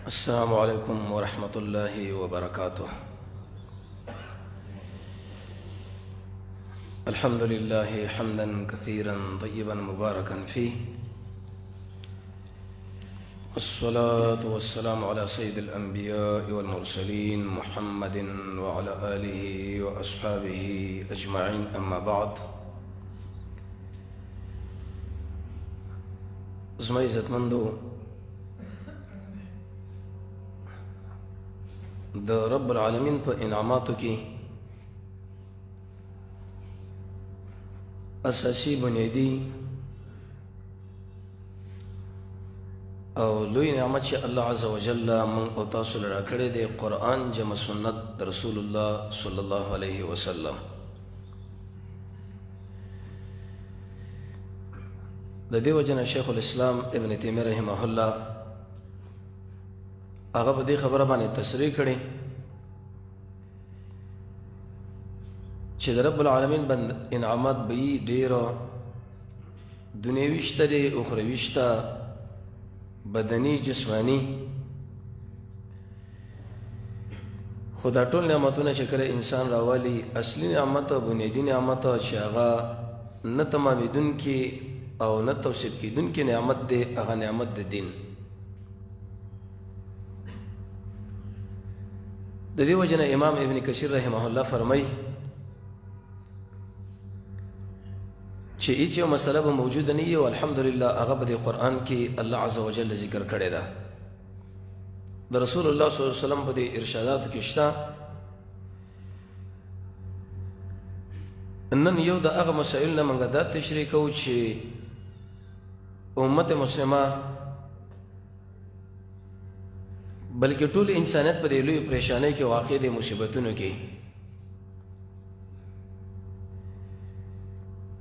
السلام عليكم ورحمة الله وبركاته. الحمد لله حمدا كثيرا طيبا مباركا فيه، والصلاة والسلام على سيد الأنبياء والمرسلين محمد وعلى آله وأصحابه أجمعين، أما بعد. زما عزتمندو، د رب العالمین په انعاماتو کې اساسی بنیادی او لوی نعمت چې الله عز وجل من او تاسو لپاره کړی دی قرآن جمع سنت رسول الله صلی الله علیه وسلم. د دې وجنه شیخ الاسلام ابن تیمیه رحمه الله هغه په دې خبره باندې تصریح کړي چې د رب العالمین بند انعامات به ډیر دنیوي شته دي، اخروی شته، بدني جسمانی. خدا ټول نعمتونه چې کله انسان راوالي، اصلي نعمت او بنیادی نعمت چې هغه نه تمامېدونکي او نه توصیف کېدونکي نعمت دی، هغه نعمت د دین. د دې وجنه امام ابن کثیر رحمه الله فرمای چې هیڅ یو مسله به موجوده نه وي او الحمدلله هغه په قرآن کې الله عز وجل ذکر کړی ده. د رسول الله صلی الله علیه وسلم په دې ارشاداتو کې شته. نن یو د هغه مسائل نه موږ دا تشریح کوو چې امت مسلمه بلکې ټول انسانیت په دې لوی پریشانۍ کې واقع دي، مصیبتونو کې.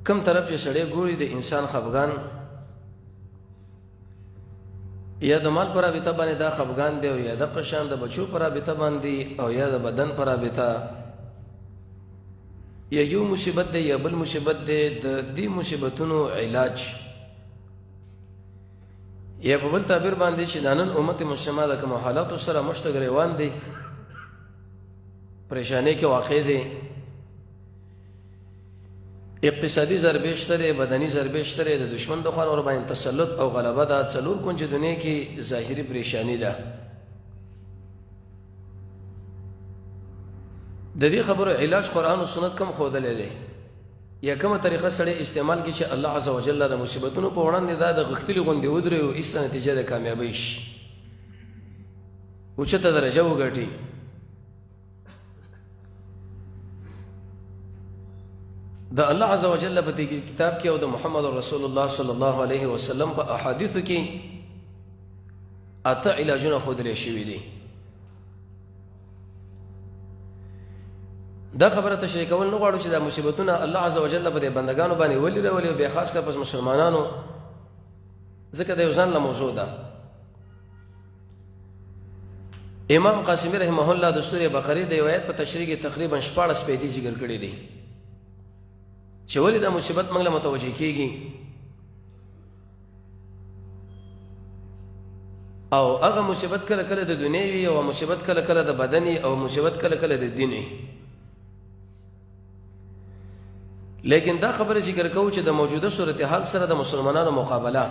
کم طرف چې سړی ګوري د انسان خفګان یا د مال پر رابطه باندې دا خفګان دی، او یا د قشان د بچو پر رابطه باندې، او یا د بدن پر رابطه، یا یو مصیبت دی یا بل مصیبت دی. د دې مصیبتونو علاج یا په بل تعبیر باندې چې نن امت مسلمه د کوم حالاتو سره مشت غریوان دي، پریشانی کې واقع دي، اقتصادي ضربې شته، بدني ضربې شته، د دشمن د خوان اور باندې تسلط او غلبه د څلور کونج دنیا کې ظاهري پریشانی ده. د دې خبرو علاج قرآن او سنت کوم خودلې لري یا کومه طریقه سره استعمال کی چې الله عز وجل د مصیبتونو په وړاندې د غختلی غوندې ودرې او هیڅ نتیجه د کامیابی شي او چته درجه وګټي. د الله عز وجل په دې کتاب کې او د محمد رسول الله صلی الله علیه وسلم په احادیثو کې اته علاجونه خودلې شوي دي. دا خبره تشریح کول نه غواړو چې دا مصیبتونه الله عز وجل په دې بندگانو باندې ولي راولي، او بیا خاص کر پس مسلمانانو، ځکه د یو ځان له موضوع ده. امام قاسمی رحمه الله د سورې بقره د آیات په تشریح کې تقریبا 14 پیدي ذکر کړي دي چې ولې دا مصیبت موږ له متوجه کیږي، او هغه مصیبت کله کله د دنیوي، او مصیبت کله کله د بدني، او مصیبت کله کله د دیني. لیکن دا خبره ذکر کوو چې د موجوده صورتحال سره د مسلمانانو مقابله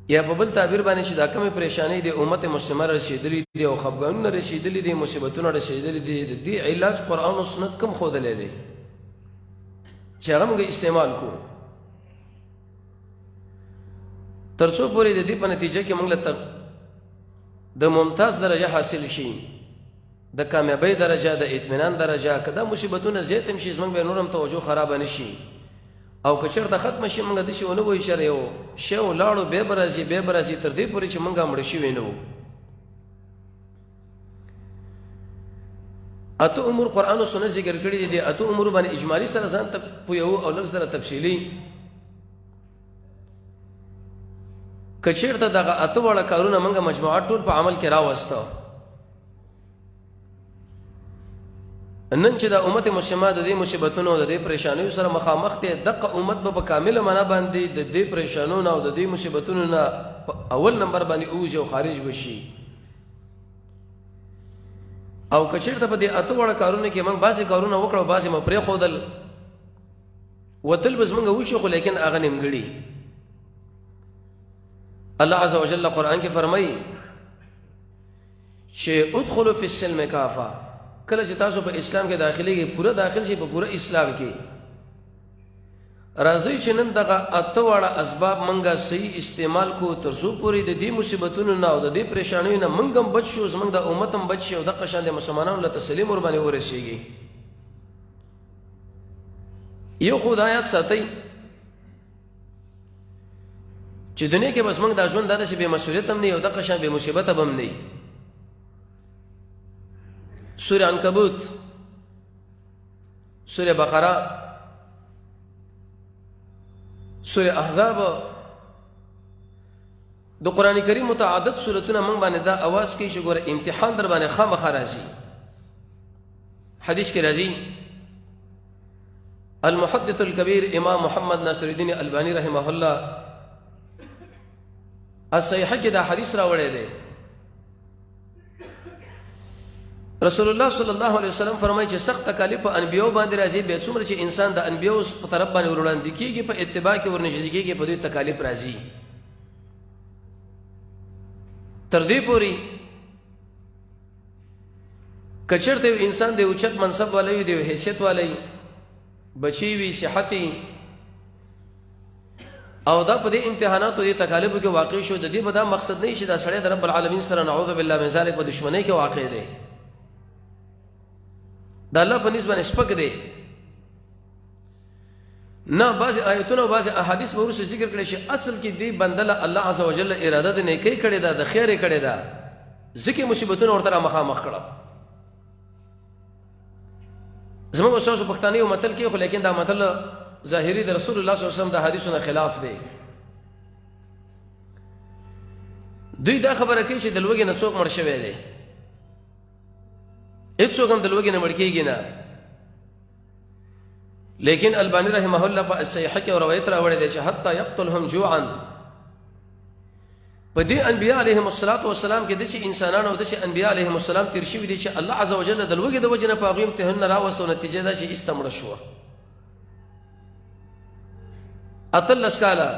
یا په بل تعبیر باندې چې دا کومه پریشانی د امت مسلمه رسیدلې دي او خفګانونه رسیدلې دي، مصیبتونه رسیدلې دي، د دې علاج قرآن او سنت کوم خودلې دي چې هغه موږ استعمال کوو ترڅو پورې د دې په نتیجه کې موږ له د ممتاز درجه حاصل شي، د کامیابی درجه، د اطمینان درجه. کدا مصیبتونه زیات هم شي زمونږ به نورم توجه خراب نشي، او که چېرته ختم شي موږ د شي ونه وایو چې یو شی ولاړو بیا به راځي تر دې پورې چې موږ مړه شوي نه وو. اته امور قرآن او سنت ذکر کړي دي. اته امور باندې اجمالی سره ځان ته پویو او لږ سره تفصیلي. که چېرته دغه اته واړه کارونه موږ مجموعات ټول په عمل کې راوسته، نن چې د امت مسلمه د دې مصیبتونو د دې پریشانیو سره مخامخ ته دغه امت په کامله معنا باندې د دې پریشانونو او د دې مصیبتونو نه اول نمبر باندې اوځي او خارج بشي او کچیرته په دې اته وړ کارونه کې موږ بعضی کارونه وکړو بعضی مو پرې خودل وتل بس موږ وشو خو لیکن اغه نیمګړي الله عز وجل قرآن کې فرمایي چې ادخلوا فی السلم کافه کله چې تاسو په اسلام کې داخلي کې پوره داخل شي په پوره اسلام کې راځي چې نن دغه اته وړ اسباب منګه صحیح استعمال کو ترڅو پوری د دې مصیبتونو نه او د دې پریشانیو نه موږ هم بچ شو زموږ د امت هم بچ شي او د قشان د مسلمانانو له تسلیم ور باندې ورسیږي یو خدایات ساتي چې دنیا کې بس موږ د ژوند دغه شی به مسؤلیت هم نه او د قشان به مصیبت هم نه سورة عنکبوت سورة بقرة سورة احزاب د قرآن کریم متعدد سورتونه موږ باندې دا आवाज کوي چې ګوره امتحان در باندې خامخا راځي حدیث کې راځي المحدث الكبير امام محمد ناصر الدين الباني رحمه الله الصحيح کې دا حدیث راوړی دی رسول الله صلی الله علیه وسلم فرمایي چې سخت تکالیف په انبیو باندې راځي به څومره چې انسان د انبیو په طرف باندې وړاندې کیږي په اتباع کې ورنږدې کیږي په دې تکالیف راځي تر دې پوري کچرته انسان د اوچت منصب والي دی حیثیت والي بچي وي صحتي او دا په دې امتحاناتو دې تکالیفو کې واقع شو د دې په دا مقصد نه چې دا سړی د رب العالمین سره نعوذ بالله من ذلک په دشمنی کې واقع دی دا الله په نسبت سپک دی نه بعض آیتونه او بعض احادیث به ورسره ذکر کړي شي اصل کې دی بندله الله عز وجل اراده د نیکی کړي دا د خیر کړي دا ځکه مصیبتونه ورته مخامخ کړه زموږ اوسو پښتاني او متل کې خو لیکن دا متل ظاهري د رسول الله صلی الله علیه وسلم د حدیثونو خلاف دی دوی دا خبره کوي چې د لوګي نه څوک مړ شوی دی هیڅوک هم د لوګي نه مړ کېږي نه لیکن البانی رحمه الله په صحیح کې روایت راوړی دی چې حتی یقتلهم جوعا په دې انبیاء علیهم السلام کې د شي انسانانو او د شي انبیاء علیهم السلام تیر شوي دي چې الله عز وجل د لوګي د وجنه په غیم ته نه راوسو نتیجه دا چې استمر شو اتل اسکالا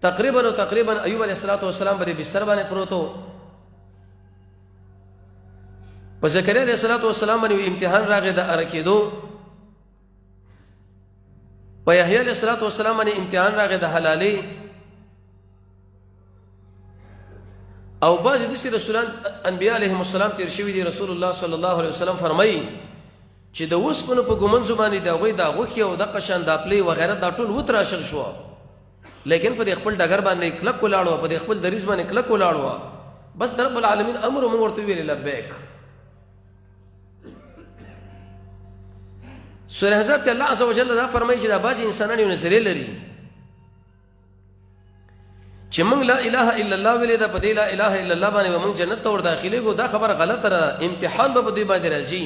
تقریبا ایوب علیه السلام باندې بستر باندې پروتو په زکریا علیه السلام باندې امتحان راغی د ارکیدو په یحیی علیه السلام باندې امتحان راغی د حلالي او بعض د رسولان انبیاء علیهم السلام تیر شوی دي رسول الله صلی الله علیه وسلم فرمایي چې د وسپنو په ګمن زبانی دا غوي دا غوخي او د قشان د خپل وغیرہ دا ټول وتر اشر شو لیکن په خپل ډګر باندې کلک ولاړو په خپل دریز باندې کلک ولاړو بس رب العالمین امر موږ ورته ویل لبیک سورہ احزاب کې الله عز وجل دا فرمایي چې دا باج انسانانو یو نظریه لري چې موږ لا اله الا الله ویل دا په دې لا اله الا الله باندې موږ جنت ته ور داخلي کو دا خبر غلطه را امتحان به دې باندې راځي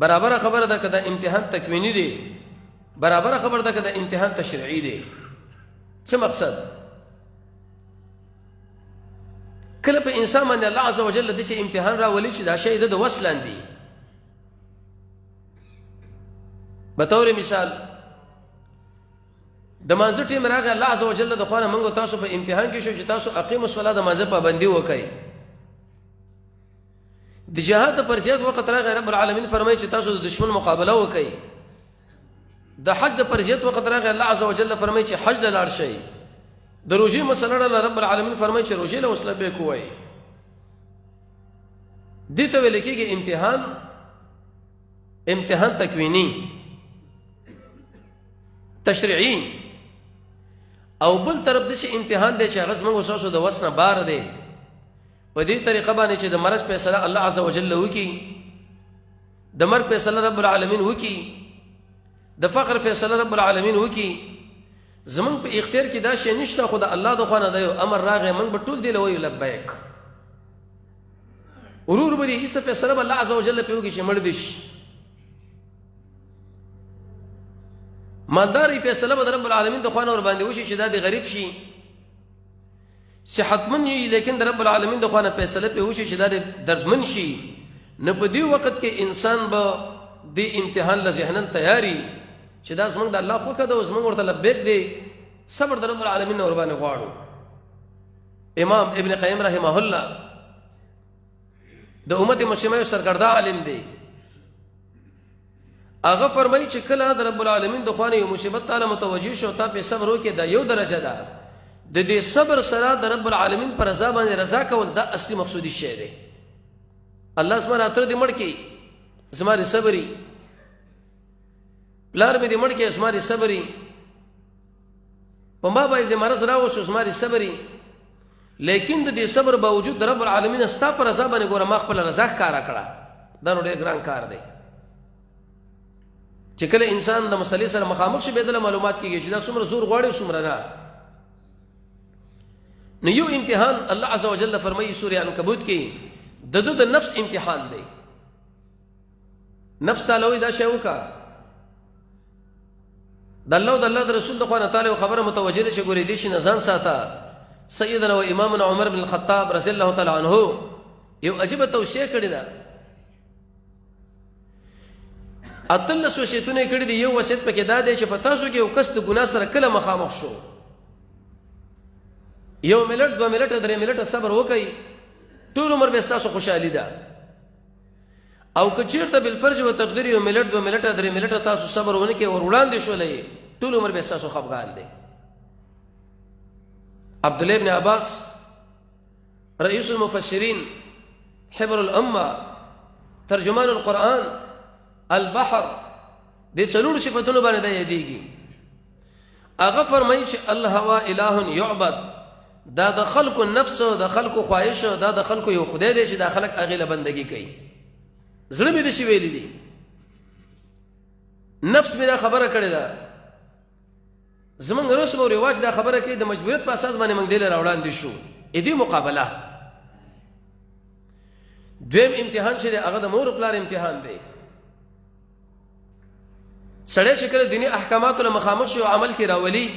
برابر خبره ده کده امتحان تکوینی دی برابر خبره ده کده امتحان تشریعی دی څه مقصد کله په انسان باندې الله عز وجل د شي امتحان راولي چې دا شی د وسلان دی به تور مثال د مانځ ټیم راغی الله عز وجل د خوانه منغو تاسو په امتحان کې شو چې تاسو اقیموا الصلاه د مانځ پابندي وکړئ د جهاد پر زیات وخت راغی رب العالمین فرمایي چې تاسو د دشمن مقابله وکړئ د حج د پر زیات وخت راغی الله عز وجل فرمایي چې حج لاړ شئ د روزي مسله رب العالمین فرمایي چې روزي له وسله به کوی دې ته ویل کېږي امتحان تکوینی تشریعی او بل طرف د شي امتحان دی چې هغه موږ اوسو د وسنه بار دی په دې طریقه باندې چې د مرض فیصله الله عز وجل وکي د مرګ فیصله رب العالمین وکي د فقر فیصله رب العالمین وکي زمون په اختیار کې دا شی نشته خو د الله د خوانه دی امر راغی موږ به ټول دی لوي لبیک ورور به دې هیڅ فیصله به الله عز وجل پې وکړي چې مړ دې شي. مالداري فیصله به د رب العالمین د خوا نه ورباندې وشي چې دا د غریب شي، صحتمند وي لیکن د رب العالمین د خوا نه فیصله پې وشي چې دا د دردمن شي. نو په دې وخت کې انسان به د امتحان له ذهنن تیاري چې دا زمونږ د الله خوښه ده او زمونږ ورته لبیک دی، صبر د رب العالمین نه ورباندې غواړو. امام ابن قیم رحمه الله د امت مسلمه سرګردا عالم دی. هغه فرمایي چې کله د رب العالمین د خوا نه یو مصیبت تعالی متوجه شو تا په صبر وکړې دا یو درجه ده. د دې صبر سره د رب العالمین پر رضا باندې رضا کول دا اصلي مقصودی شی دی. الله زما راتر دې مړ کې زما دې صبري، پلار مې دې مړ کې زما دې صبري، په ما باندې مرض راوشو زما دې صبري، لیکن د دې صبر باوجود د رب العالمین ستا پر رضا باندې ګوره ما خپل رضا ښکاره کړه. دا نو ډېر ګران کار دی چې کله انسان د مسلې سره مخامخ شي بېدله معلومات کېږي چې دا څومره زور غواړي او څومره نه. نو یو امتحان الله عز وجل فرمایي سورې عنکبوت کې د ده د نفس امتحان دی. نفس تعالی وایي دا شی وکړه، د الله او د الله د رسول د خوا نه تعالی خبره متوجه ده چې ګورې دې شي نه ځان ساته. سیدنا و امامنا عمر بن الخطاب رضی الله تعالی عنه یو عجیبه توصیه کړې ده. اتلس وصیتونه کړي دي. یو وصیت پکې دا دی چې په تاسو کې یو کس د ګناه سره کله مخامخ شو، یو ملت دوه ملت درې ملت صبر وکړي، ټول عمر به ستاسو خوشحالي ده. او که چېرته بالفرض و تقدیر یو ملت دوه ملت درې ملت تاسو صبر ونه کړئ ور وړاندې شولئ، ټول عمر به ستاسو خفګان دی. عبد الله بن عباس رئیس المفسرین حبر الامه ترجمان القرآن البحر دې څلور صفتونو باندې دا یادېږي. هغه فرمایي چې الهوا اله یعبد، دا د خلکو نفس او د خلکو خواهش او دا د خلکو یو خدای دی چې دا خلک هغې له بندګي کوي. زړه مې داسې ویلي دي، نفس مې دا خبره کړې ده، زمونږ رسم او رواج دا خبره کوي د مجبوریت په اساس باندې موږ دې له راوړاندې شو. دې مقابله دویم امتحان چې دی هغه د مور پلار امتحان دی. سړی چې کله دیني احکاماتو له مخامخ شي او عمل کې راولي،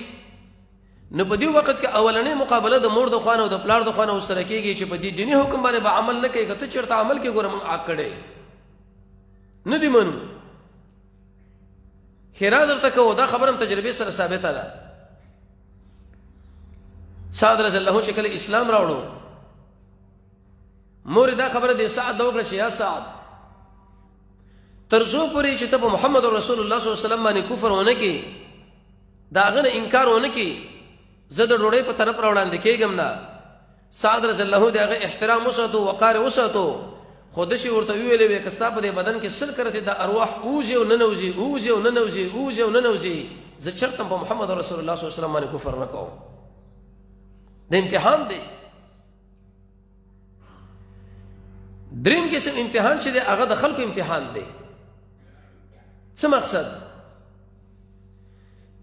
نو په دې وخت کې اولنۍ مقابله د مور د خوا نه او د پلار د خوا نه ورسره کېږي چې په دې دیني حکم باندې به عمل نه کوي. که ته چېرته عمل کې ګوره موږ عاق کړی نه دي منو، خیرا درته کوو. دا خبره هم تجربې سره ثابته ده. سعد رضی الله چې کله اسلام راوړو، مور دا خبره د سعد ته وکړه چې یا سعد، تر څو پورې چې ته په محمد رسول الله صلی الله علیه وسلم باندې کفر ونه کړې، د هغه نه انکار ونه کړې، زه د ډوډۍ په طرف راوړاندې کېږم نه. سعد رضی الله د هغه احترام وساتو، وقار وساتو، خو داسې ورته ویلې وې که ستا په دې بدن کې سل کرتې د ارواح اوځي او ننوځي، اوځي او ننوځي، اوځي او ننوځي، زه چېرته په محمد رسول الله صلی الله علیه وسلم باندې کفر نه کوم. د امتحان دی. دریم قسم امتحان چې دی هغه د خلکو امتحان دی. څه مقصد؟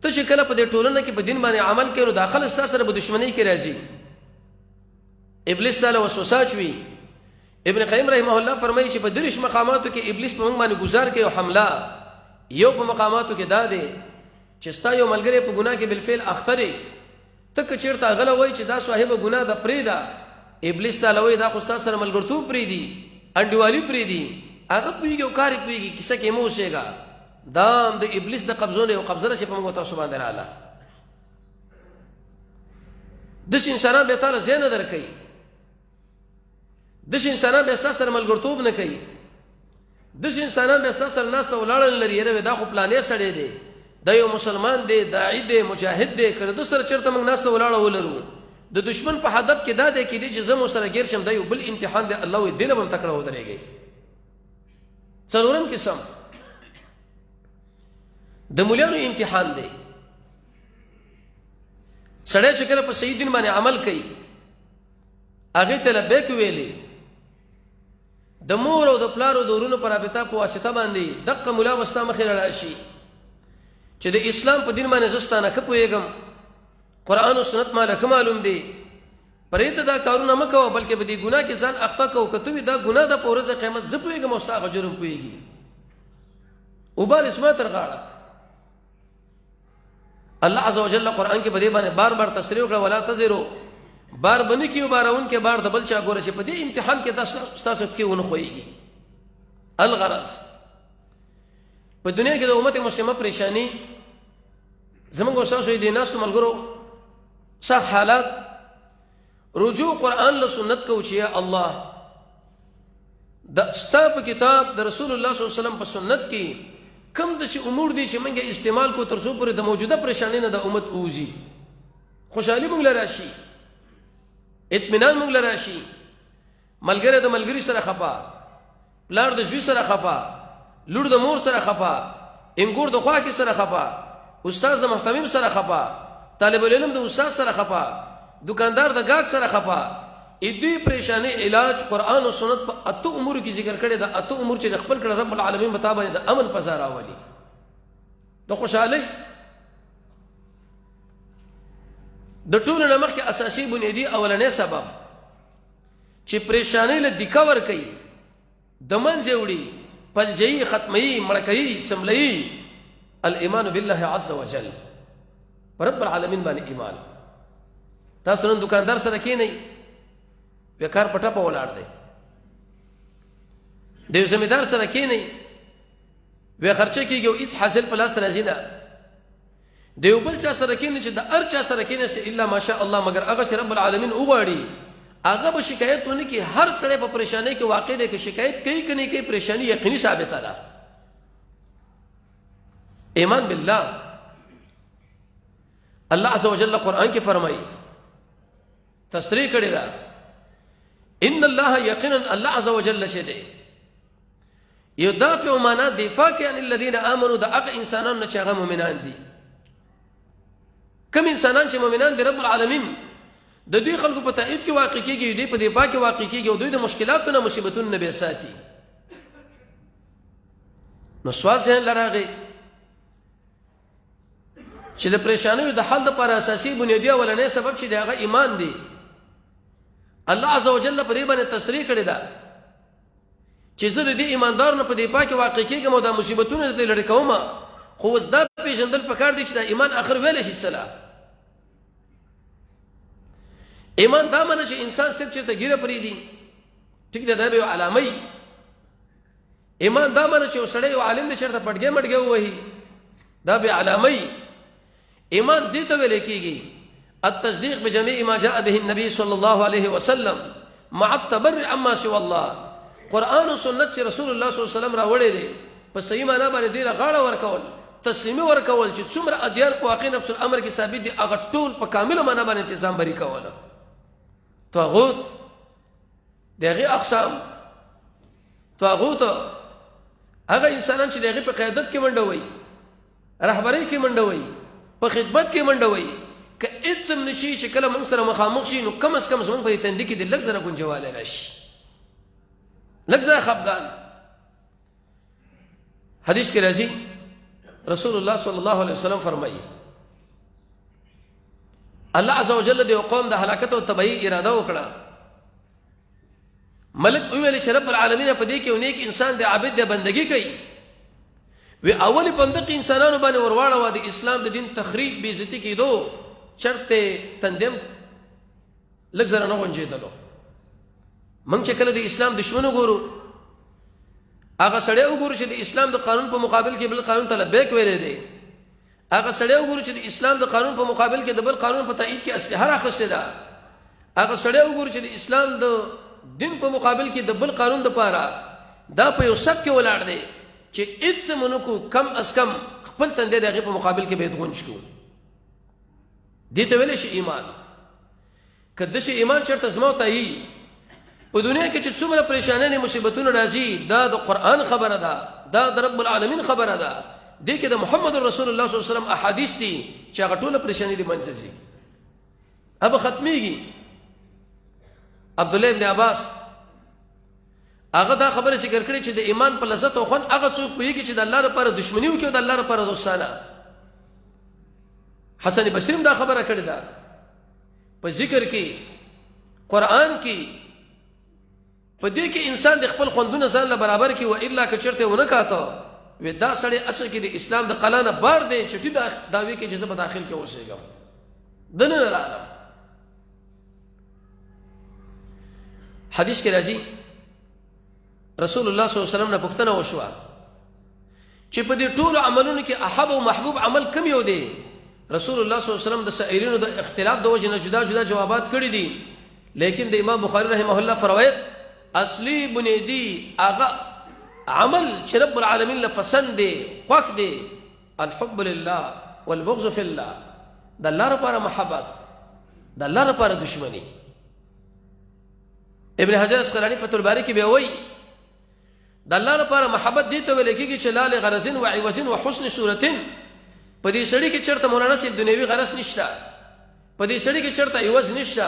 ته چې کله په دې ټولنه کې په دین باندې عمل کوې نو داخل ستا سره په دشمنۍ کې راځي، ابلیس تاله وسوسه اچوي. ابن قیم رحمه الله فرمایي چې په دریش مقاماتو کې ابلیس په موږ باندې گزار کوي او حمله. یو په مقاماتو کې دا دی چې ستا یو ملګری په ګناه کې بالفعل اخته دی، ته که چېرته هغه وایي چې دا صاحب ګناه ده پرېږده، ابلیس تعالی وایي دا خو ستا سره ملګرتوب پرېږدي، انډیوالي پرېږدي، هغه پوهېږي او کار یې پوهېږي، کیسه کې مه اوسېږه. دا د ابلیس د قبضو نه یو قبضه ده چې په موږ تاسو باندې راغله. داسې انسانان بیا تاله ځای نه درکوي، داسې انسانان بیا ستا سره ملګرتوب نه کوي، داسې انسانان بیا ستا سره ناسته ولاړه نه لري. یاره دا خو پلانې سړی دی، دا یو مسلمان دی، داعي دی، مجاهد دی، که د سره چېرته موږ ناسته ولاړه ولرو، د دشمن په هدف کې دا دی کېدی چې زه مو سره ګیر شم، دا یو بل امتحان دی. الله وایي دې له به هم تکړه ودرېږئ. څلورم قسم د مولیانو امتحان دی. سړی چې کله په صحیح دین باندې عمل کوي، هغې ته لبیک ویلې، د مور او د پلار او د ورونو په رابطه په واسطه باندې دقه ملا به ستا مخې له راشي چې د اسلام په دین باندې زه ستا نه ښه پوهېږم، قرآن او سنت ماله ښه معلوم دی، پرېږده دا کارونه مه کوه بلکې په دې ګناه کې ځان اخته کوه که ته وي دا ګناه ده په ورځ قیامت زه پوهېږم او ستا هغه جرم پوهېږي وبال زما تر غاړه الله عز وجل قرآن کې په دې باندې بار بار تصریح وکړه ولا تزرو بار بنی کې بارون کې بار د بل چا ګوره چې په دې امتحان کې ستاسو کې ونه خوېږي الغرض په دنیا کې د امت مسلمه پریشانی زمونږ استاسو دې ناستو ملګرو صح حالات رجوع قرآن له سنت کو چې یا الله د ستا په کتاب د رسول الله صلی الله علیه وسلم په سنت کې کم د شي امور دي چې موږ استعمال کو تر څو پورې د موجوده پریشانی نه د امت اوزي خوشحالي موږ لري راشي اطمینان موږ لري راشي ملګری د ملګری سره خپا پلار د زوی سره خپا لور د مور سره خپا انګور د خوا کې سره خپا استاد د محتمم سره خپا طالب العلم د استاد سره خپا دکاندار د گاګ سره خپا دې پریشانی علاج قرآن او سنت په اته امور کې ذکر کړي دا اته امور چې خپل کړه رب العالمین مطابق د امن پزار اولی د خوشحالي د ټول نمخ کې اساسي بنیادی اولنې سبب چې پریشانی له دکور کوي د منځ وړي پلجئی ختمي مړکئی سملئی الايمان بالله عز وجل رب العالمین باندې ایمان تاسو نن دکاندار سره کې نه وکړ پټه په ولاړ دی د زمیدار سره کې نه وی خرچه کیږي او هیڅ حاصل په لاس راځي نه دیو بل چا سره کې نه چې د ار چا سره کې نه الا ماشاء الله مگر هغه چې رب العالمین وغواړي هغه به شکایتونه کې هر سړی په پریشانی کې واقع دی کې شکایت کوي کني کې پریشانی یقیني ثابت ده ایمان بالله الله عز وجل قرآن کې فرمایي تصریح کړی دا ان الله یقینا الله عز وجل شده يدافع معنا دفاع عن الذين امنوا دا هغه انسانانو چې هغه مؤمنان دي کوم انسانان چې مؤمنان دي رب العالمین د دې خلکو په تایید کې واقع کیږي دوی په دفاع کې واقع کیږي او دوی د مشکلاتو نه مصیبتونو نه به ساتي نو سوال ځین لراغي چې د پریشانیو د حل لپاره اساسي بنیادی اولنې سبب چې دغه ایمان دی الله عز وجل په دې باندې تصریح کړی دا چې زه دې ایماندار نه په دې پاکه واقع کېږم او د مصیبتونو نه لري کومه خو زدا پیژندل پکار دي چې د ایمان اخر ویل شي صلاح ایمان دا معنی چې انسان صرف چې ته ګیره پرې دي ټیک ده دا به علامه ایمان دا معنی چې وسړی او عالم دې چرته پټګې مټګې وایي دا به علامه ایمان دې ته ویل کېږي التصديق بجميع ما جاء به النبي صلى الله عليه وسلم مع التبرع عما سوى الله قرآن و سنت چې رسول الله صلی الله علیه وسلم راوړي دي په صحیح معنا باندې دی غاړه ورکول تسلیمي ورکول چې څومره ادیان په واقع نفس الامر کې ثابت دي هغه ټول په کامله معنا باندې تنظیم بری کول طاغوت دغه اقسام طاغوت هغه انسانان چې دغه په قیادت کې منډوي رهبری کې منډوي په خدمت کې منډوي که اڅم نشي چې کله موږ سره مخامخ شي نو کم از کم زموږ په تندې کې د لږ سره ګنجواله راشي لږ سره خفګان حدیث کې راځي رسول الله صلی الله علیه وسلم فرمایي الله عز وجل د قوم د هلاکت او تبعی اراده وکړه ملک ویل چې رب العالمین په دې کې ونیک انسان د عابد د بندگی کوي وی اولی بندقی انسانانو باندې ورواړه و د اسلام د دین تخریب بی عزتی کېدو چرته تندم لږ زره نه ونجېدلو موږ چې کله د اسلام دشمن وګورو هغه سړی وګورو چې د اسلام د قانون په مقابل کې بل قانون ته لبیک ویلې دی هغه سړی وګورو چې د اسلام د قانون په مقابل کې د بل قانون په تایید کې اسلحه راخسته ده هغه سړی وګورو چې د اسلام د دین په مقابل کې د بل قانون د پاره دا په یو سب کې ولاړ دی چې اڅ منکو کم از کم خپل تندې دغه په مقابل کې به دغونج کو دې ته ویل شي ایمان کله چې ایمان چرته زمو ته ای په دنیا کې چې څومره پریشانې مصیبتونه راځي دا د قران خبره ده دا د رب العالمین خبره ده دې کې د محمد رسول الله صلی الله علیه وسلم احادیث دي چې هغه ټول پریشانې دي منځي اب ختميږي عبد الله ابن عباس هغه دا خبره ذکر کړې چې د ایمان په لذت او خوند هغه څوک پوهیږي چې د الله لپاره دښمنی وکړي او د الله لپاره دوستانه حسن بصری دا خبره کړې ده په ذکر کې قرآن کې په دې کې انسان د خپل خوندونه ځان له برابر کې و الا که چرته ونه کاته و دا سړی اصل کې د اسلام د قلانه بار دی چې ټی داوی کې جزه په داخل کې اوسېږم دنه نه عالم. حدیث کې راځي رسول الله صلی الله علیه وسلم نه پوښتنه وشوه چې په دې ټول عملونو کې احب او محبوب عمل کوم یو دی؟ رسول الله صلی الله علیه وسلم د سائرینو د اختلاف د وجه نه جدا جدا جوابات کړي دي، لیکن د امام بخاری رحمه الله فروایت اصلي بنیادی هغه عمل چې رب العالمین له پسند دی خوښ دی الحب لله والبغض فی الله، د الله لپاره محبت، د الله لپاره دشمنی. ابن حجر اسقلانی فتح الباری کې بیا وایي د الله لپاره محبت دي ته ویل کېږي چې لا لغرض و عوض و حسن صورت، په دې سړي کې چرته مولانا صاحب دنیوي غرض نشته، په دې سړي کې چرته عوض نشته،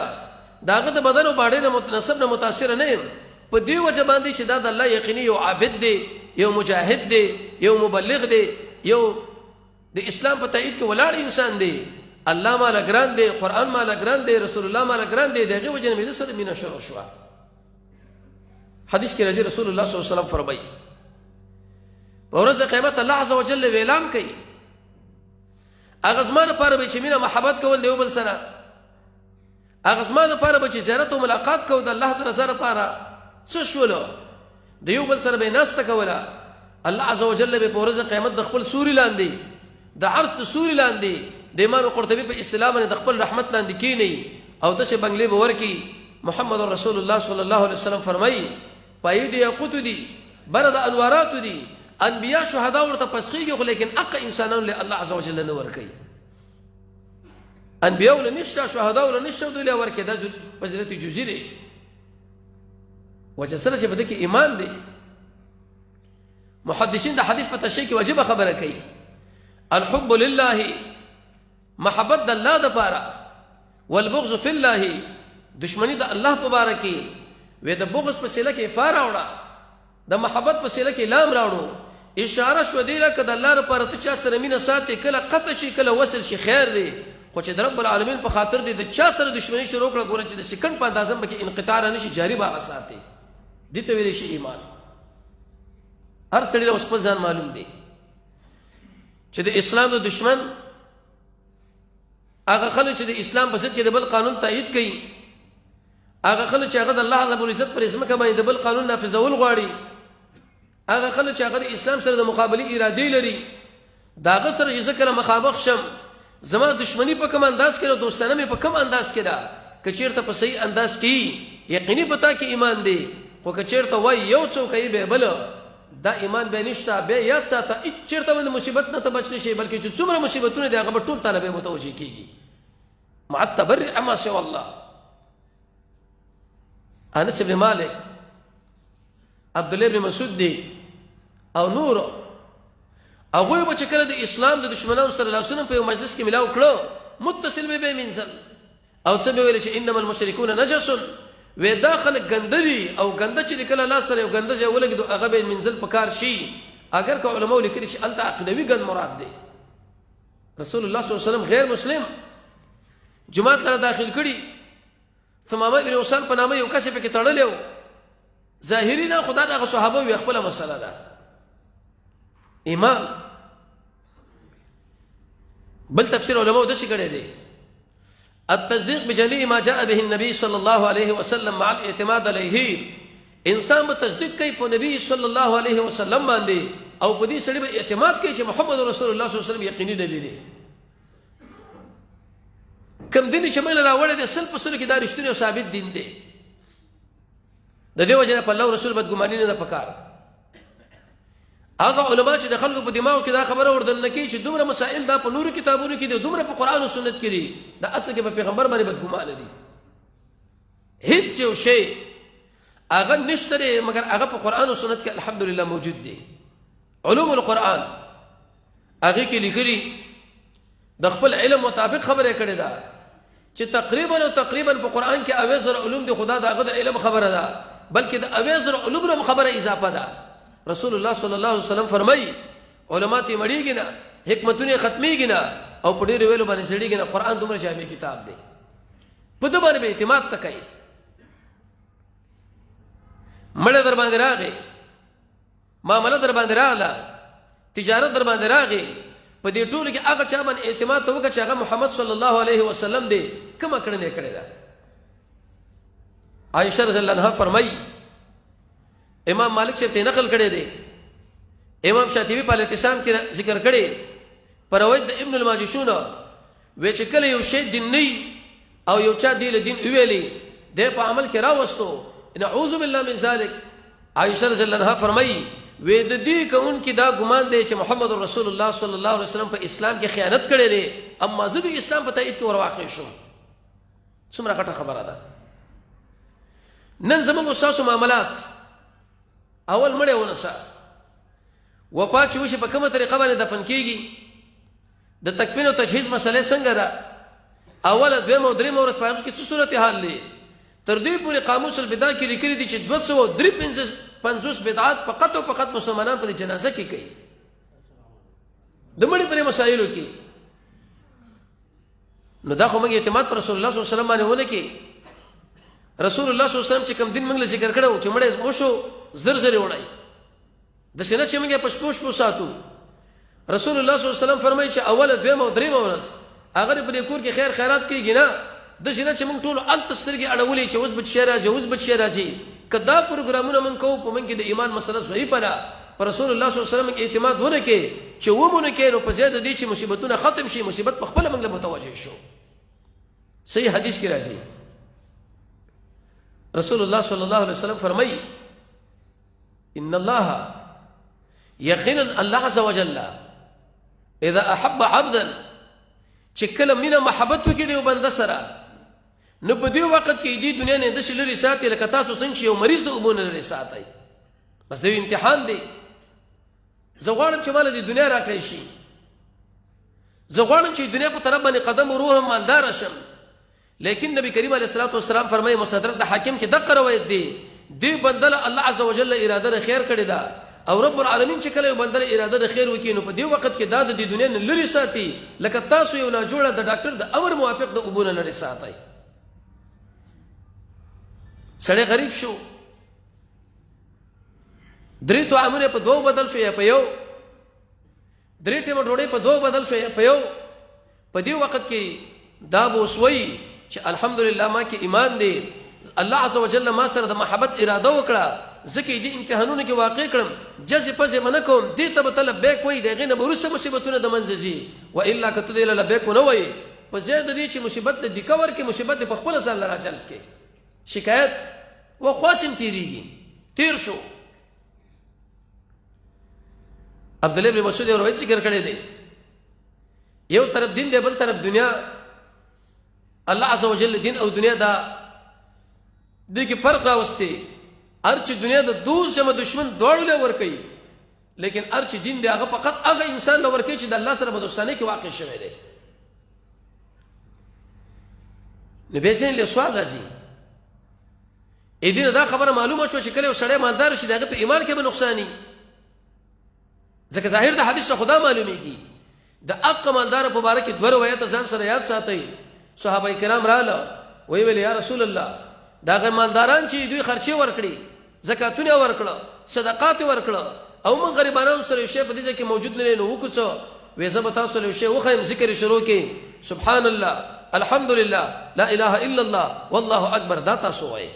داغه د بدن او باډې نه متناسب نه متاثر نه یم، په دې وجه باندې چې دا د الله یقیني یو عابد دی، یو مجاهد دی، یو مبلغ دی، یو د اسلام په تایید کې ولاړ انسان دی، الله مالا ګران دی، قرآن مالا ګران دی، رسول الله مالا ګران دی، دغه وجه نه مې سره مینه شروع شوه. حدیث کې راځي رسول الله صلی الله علیه وسلم فرمایي په ورځ قیامت الله عز وجل اعلان کوي هغه زما لپاره به چې مینه محبت کول دی یو بل سره، هغه زما لپاره به چې زیارت او ملاقات کول د الله د رضا لپاره څه شولو د یو بل سره به ناسته کوله، الله عز وجل به په ورځ قیامت د خپل سوري لاندې د عرش د سوري لاندې د امام قرطبي په اصطلاح باندې د خپل رحمت لاندې کینی او داسې بنگلې به ورکي. محمد رسول الله صلی الله علیه وسلم فرمایي پای دی یاقوت دی برد انوارات دی انبیاء شهدا ورته پسخیږي خو لیکن اق انسانان له الله عز وجل نه ورکي، انبیاء له نشته شهدا له نشته دوی له ورکي د فضیلت جزئی دی وجه سره چې بده کې ایمان دی. محدثین د حدیث په تشریح کې واجب خبره کوي الحب لله محبت د الله د پاره والبغض فی الله دشمنی د الله په باره کې و د بغض په سله کې فار راوړه د محبت په سله کې لام راوړو اشاره شو دی لکه د الله لپاره ته چا سره مینه ساتي کله قطع شي کله وصل شي خیر دی، خو چې د رب العالمین په خاطر دی د چا سره دشمنی شروع کړه ګوره چې د سکند په اندازه به کې انقطاع نه شي جاری به ساتي دي ته ویل شي ایمان. هر سړي له خپل ځان معلوم دی چې د اسلام د دشمن هغه خلک چې د اسلام په ضد کې د بل قانون تایید کوي، هغه خلک چې هغه د الله رب العزت پر ځمکه باندې د بل قانون نافذول غواړي، هغه خلک چې هغه د اسلام سره د مقابله اراده لري، دا هغه سره چې ذکر مخامخ شم زما دشمنی په کوم انداز کې او دوستانه مې په کوم انداز کې ده، که چیرته په صحیح انداز کې یقیني پتا کې ایمان دی، خو که چیرته وای یو څوک یې به بل دا ایمان به نشته به یاد ساته چیرته باندې مصیبت نه ته بچ نشي، بلکې چې څومره مصیبتونه دي هغه ټول طالب متوجي کیږي مع التبرع ما سوى الله. انس بن مالک عبد الله بن مسعود دی او نور هغه به چې کله د اسلام د دشمنانو سره لاسونه په مجلس کې ملاو کړو متصل به منزل او څه به ویل چې انما المشركون نجس و داخل غندلی او غنده چې کله لاس سره غنده چې ولګي هغه به منزل پکار شي، اگر که علماء لیکلي چې الته عقیدوي غن مراد دی. رسول الله صلی الله علیه وسلم غیر مسلم جماعت لره داخل کړي ثمامه ابن وسال په نامه یو کس په کې تړلو ظاهری نه خدای دغه صحابه وي خپل مسله ده ایمان. بل تفسیر علماء د څه کړي دي التصديق بجميع ما جاء به النبي صلى الله عليه وسلم مع الاعتماد عليه، انسان به تصدیق کوي په نبی صلی الله علیه وسلم باندې او په دې سره به اعتماد کوي چې محمد رسول الله صلی الله علیه وسلم یقیني نبی دی. کوم دین چې موږ راوړل دي سل په سل کې دا رښتینی او ثابت دین دی، د دې وجه نه په الله رسول بدګماني نه ده پکار. هغه علما چې د خلکو په دماغ کې دا خبره وردن کوي چې دومره مسائل دا په نور کتابونو کې دي دومره په قران او سنت کې دي دا اصل کې په پیغمبر باندې بدګمانه دي، هیڅ یو شی هغه نشته مګر هغه په قران او سنت کې الحمدلله موجود دي. علوم القرآن هغه کې لیکلي د خپل علم مطابق خبره کړې ده چې تقریبا په قران کې اویزر علوم دي، خدا دغه د علم خبره ده بلکې د اویزر علوم خبره اضافه ده. رسول الله صلی الله علیه وسلم فرمایي علماء ته مړیږي نه حکمتونه ختميږي نه او په ډېر ویلو باندې سړيږي نه، قران دومره جامع کتاب دی په دې باندې اعتماد تکای مړه در باندې راغی معامله در باندې راغله تجارت در باندې راغی په دې ټولو کې هغه چا باندې اعتماد ته وکړه چې هغه محمد صلی الله علیه وسلم دی کومه کړنه کړې ده عائشہ رضی الله عنها فرمایي امام مالک سے ته نقل کړي دي امام شاطبی په الاعتصام کې ذکر کړي پر روایت ابن الماجشون و چې کله یو شی دین نه او یو چا دی له دین ویلي د په عمل کې راوستو نعوذ بالله من ذلک عائشہ رضی الله عنها فرمایي و د دې کوم کې دا ګمان دی چې محمد رسول الله صلی الله علیه وسلم په اسلام کې خیانت کړي لري اما زه د اسلام په تایید کې ورواقع شوم څومره غټه خبره ده نن زموږ اساسو معاملات اول مړې ونسا وفات شو په کومه طریقه باندې دفن کیږي د تکفین او تجهیز مسئله څنګه ده اوله دویمه او دریمه ورځ په کې څه صورت حال دی تر دې پورې قاموس البدع کې لیکلي دي چې 253 بدعات فقط او فقط مسلمانان په جنازه کې کوي د مړي پر مسایلو کې نو دا خو موږ اعتماد پر رسول الله صلی الله علیه وسلم باندې ونه کې رسول الله صلی الله علیه وسلم چې کوم دین موږ ذکر کړو چې مړې مو شو زر زر وړای د سینې چې موږ پښپوش پو ساتو رسول الله صلی الله علیه وسلم فرمایي چې اوله دویمه او دریمه ورځ هغه په کور کې خیر خیرات کوي نه د سینې چې موږ ټول ال تسترګي اړولې چې اوس بچی راځي اوس بچی راځي کدا پروګرامونه موږ کوو په موږ کې د ایمان مسله صحیح پره پر رسول الله صلی الله علیه وسلم اعتماد ونه کې چې ومونه کې نو په زیاده دي چې مصیبتونه ختم شي مصیبت په خپل موږ له متوجه شو صحیح حدیث کې راځي رسول الله صلی الله علیه وسلم فرمایي ان الله یقینا الله عز وجل اذا احب عبدا چې کله مینا محبت وکړي یو بنده سره نو په دې وخت کې دې دنیا نه د شلري ساتي لکه تاسو څنګه یو مریض د وبونه لري ساتي بس دا امتحان دی زه غواړم چې مال دې دنیا راکړې شي زه غواړم چې دنیا په طرف باندې قدم وروه مالدار شم لیکن نبی کریم علیه الصلاه والسلام فرمایي مستدرک د حاکم کې دغه روایت دی دې بندل الله عز وجل اراده خیر کړی دا او رب العالمین چې کله بندل اراده خیر وکړي نو په دې وخت کې دا د دنیا نه لري ساتي لکه تاسو یو نه جوړه د ډاکټر د امر موافق د وبونه لري ساتي سړی غریب شو درې تو امر په دوه بدل شو یا په یو درې ټیمه ډوډۍ په دوه بدل شو یا په یو په دې وخت کې دا بوسوي چې الحمدلله ما کې ایمان دی الله عز وجل ما سره د محبت اراده وکړه ځکه دې امتحانونو کې واقع کړم جزې پزې منکم دې ته طلب بیک وای دغه نه ورسره مصیبتونه د منځي و الا کته دې له بیک نه وای په زیاده دي چې مصیبت د کور کې مصیبت په خپل ځان لرا چل کې شکایت و خاصم تیریږي تیر شو عبد الله بن مسعود روایت ذکر کړی دی یو طرف دین دی بل طرف دنیا الله عز وجل دین او دنیا دا د کې فرق راوستي ارچ دنیا د دوه جمع دشمن دوړو له ور کوي لیکن ارچ دین دی هغه فقط هغه انسان له ور کوي چې د الله سره په دوستانه کې واقع شوی دی نبی سین له سوال راځي اې دې دا خبره معلومه شو چې کله یو سړی مالدار شي دغه په ایمان کې به نقصانی ځکه ظاهر د حدیث خدا معلومیږي د اق مالدار په باره کې دوه روایت ځان سره یاد ساتي صحابه کرام رااله وی ویل یا رسول الله دا غیر مالداران چې دوی خرچي ورکړي زکاتونه ورکړه صدقات ورکړه او من غریبانو سره شی په دې کې موجود نه نو وکړو وې زه به تاسو له شی وخم ذکر شروع کې سبحان الله الحمد لله لا اله الا الله والله اکبر دا تاسو وایي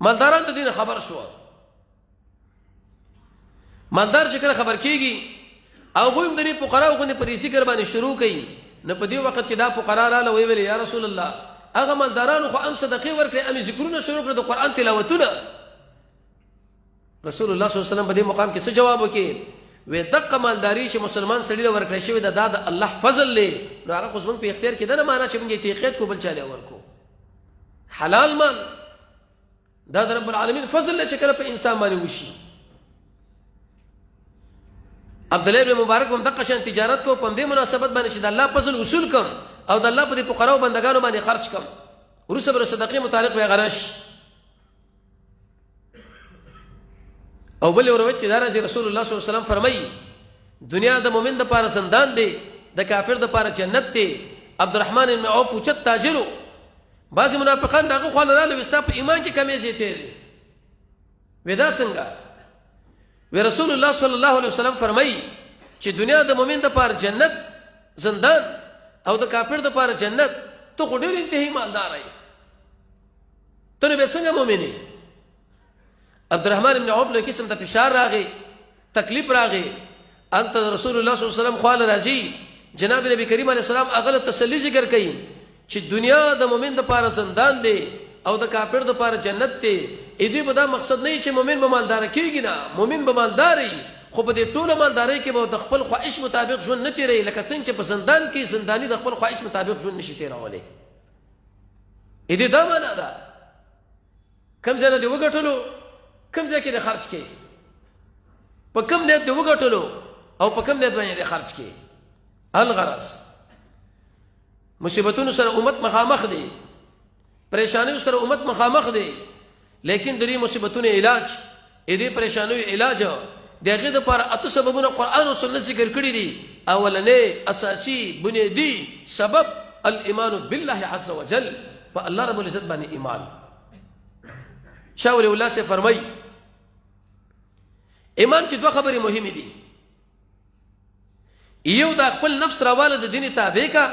مالداران د دین خبر شو مالدار چې کله خبر کیږي او هم د دې فقراو غو په دې ذکر باندې شروع کړي نو په دې وخت کې دا فقرا را لوي ویل یا رسول الله هغه مالدارانو خو ام صدقې ورکړي ام ذکرونه شروع کړ د قران تلاوتونه رسول الله صلی الله علیه وسلم په دې مقام کې څه جواب وکړي وې دغه مالداري چې مسلمان سړي ورکړي شوی د الله فضل له نو هغه خو زموږ په اختیار کې نه معنا چې موږ تحقیق کو بل چاله ورکو حلال مال دا رب العالمین فضل له چې کله په انسان باندې وشي عبد الله بن مبارک هم دغه شان تجارت کو په دې مناسبت باندې چې د الله فضل وصول کم او د الله په دې فقراو بندگانو باندې خرج کم ورسره بر صدقې متعلق به غرش او بل روایت کې دا راځي رسول الله صلی الله علیه وسلم فرمایي دنیا د مؤمن د پاره زندان دی د کافر د پاره جنت دی عبدالرحمن بن عوف اوچت تاجرو بعضی منافقان دغه خو نه لاله وستا په ایمان کې کمی زیاتې ودا څنګه وی رسول الله صلی الله علیه وسلم فرمایي چې دنیا د مؤمن د پاره جنت زندان او د کافر د پاره جنت. ته خو ډېر انتهایی مالدار یې، ته نو بیا څنګه مؤمن یې؟ عبدالرحمن بن عوف له قسم ته فشار راغی، تکلیف راغی. انت رسول الله صلی الله علیه وسلم خواله راځي. جناب نبی کریم علیه السلام هغه تسلی ذکر کوي چې دنیا د مؤمن د پاره زندان دی او د کافر د پاره جنت دی. دې به دا مقصد نه چې مؤمن به مالدار کیږي، نه، مؤمن به مالداري، خو په دې ټوله مالدارۍ کې به د خپل خواهش مطابق ژوند نه تیروي، لکه څنګه چې په زندان کې زنداني د خپل خواهش مطابق ژوند نشي تیرولی. دې دا معنا ده کوم ځای نه دې وګټلو، کوم ځای کې دې خرج کړي، په کوم نیت دې وګټلو او په کوم نیت باندې دې خرج کړي. الغرض مصیبتونو سره امت مخامخ دی، پریشانیو سره امت مخامخ دی، لیکن د دې مصیبتونو علاج، دې پریشانیو علاج د هغې دپاره اته سببونه قرآن او سنت ذکر کړي دي. اولنی اساسي بنیادي سبب الایمان بالله عز وجل، په الله رب العزت باندې ایمان. شاه ولی الله سے فرمای ایمان کې دوه خبرې مهمې دي. یو د خپل نفس راواله د دین تابع کا،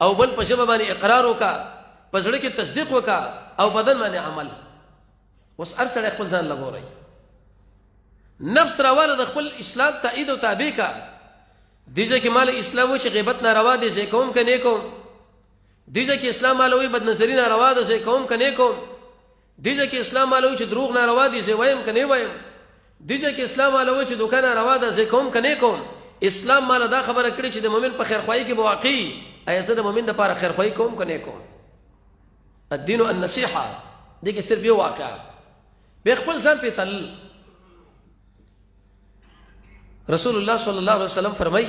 او بل په ژبه باندې اقرار وکا، په زړه کې تصدیق وکا، او بدن باندې عمل. اوس هر سړی خپل ځان لګورئ، نفس راواله د خپل اسلام تایید او تابع کا. دیجه کې مال اسلام و چې غیبت ناروا دي زه کوم کنه کوم، دیجه کې اسلام مالوي بد نظری ناروا ده زه کوم کنه کوم، دیجه کې اسلام مالوي چې دروغ ناروا دي زه وایم کنه وایم، دیجه کې اسلام مالوي چې دوکان ناروا ده زه کوم کنه کوم. اسلام مال دا خبره کړي چې د مؤمن په خیر خوایي کې به واقعي ایا زه د مؤمن د لپاره خیر خوایي کوم کنه کوم. الدین النصیحه دې کې صرف یو واقع به خپل ځان په تل. رسول الله صلی الله علیه وسلم فرمای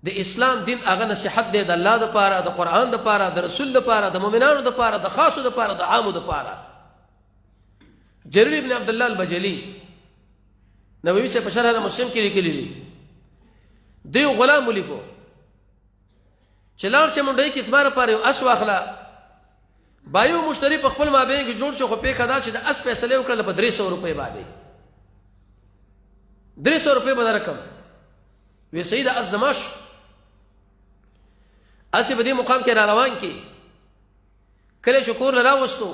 د اسلام دین هغه نصیحت دی د الله د پاره، د قران د پاره، د رسول د پاره، د مؤمنانو د پاره، د خاصو د پاره، د عامو د پاره. جرير ابن عبد الله البجلی نبوي سے بشرح مسلم کې لیکلی دی، دیو غلام ولیکو چلار سے منډي کې اسمار پاره اس واخلا، بایو مشتری په خپل مابین کې جوړ شو، خو په کدا چې د اس فیصله وکړه په 300 روپے باندې، 300 روپے باندې رقم وی سید الزماش اسی بدی مقام کې را روان کی کله شکور لرا وستو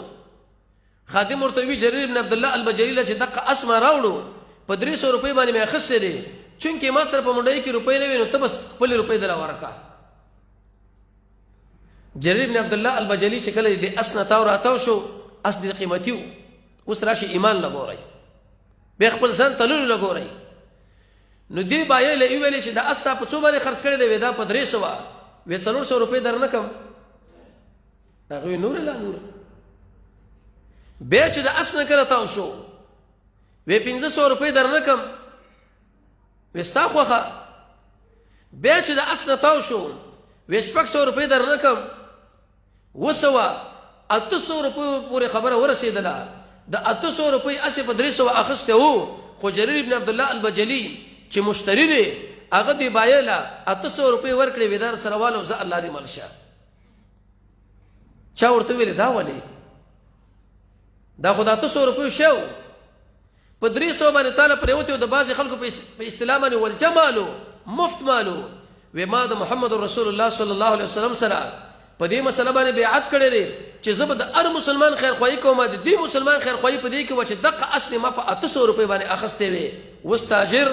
خادم ورته وی جرير ابن عبد الله البجلی چې دغه اسما راوړو په 300 روپے باندې مې خسرې، چونکه ما سره په منډي کې روپے نه وینو ته بس خپل روپے دلا ورکا. جرير ابن عبد الله البجلی چې کله دې اسنا تاو راتاو شو، اس دې قیمتیو، اوس راشي ایمان لګورای، به خپل ځان تللو لګورای. نو دی بایې له ویلې چې د استا په څو باندې خرج کړي دی، ودا په 300 وی 400 روپے درنه کم. هغه نور لا نور به چې د اسنه کړه تاو شو وی 500 روپے درنه کم، وستا خوخه به چې د اسنه تاو شو وی 600 روپے درنه کم، وسوا 800 روپے پورې خبره ورسېدله. د 800 روپے اسی په 300 اخسته وو، خو جرير ابن عبد الله البجلی چې مشتری دی هغه دی بایلا 800 روپے ورکړي ودار سره والو ز الله دې مرشه. چا ورته ویل دا ولې دا خدای 800 روپے شو په 300 باندې تعالی پروته د بعض خلکو په اصطلاح باندې والجمالو مفت مالو. و ما د محمد رسول الله صلی الله علیه وسلم سره په دې مسله باندې بیعت کړی دی چې زه به د هر مسلمان خیر خوایي کوم، د دې مسلمان خیر خوایي په دې کې و چې دغه اصل ما په 800 روپے باندې اخستې وي. وستاجر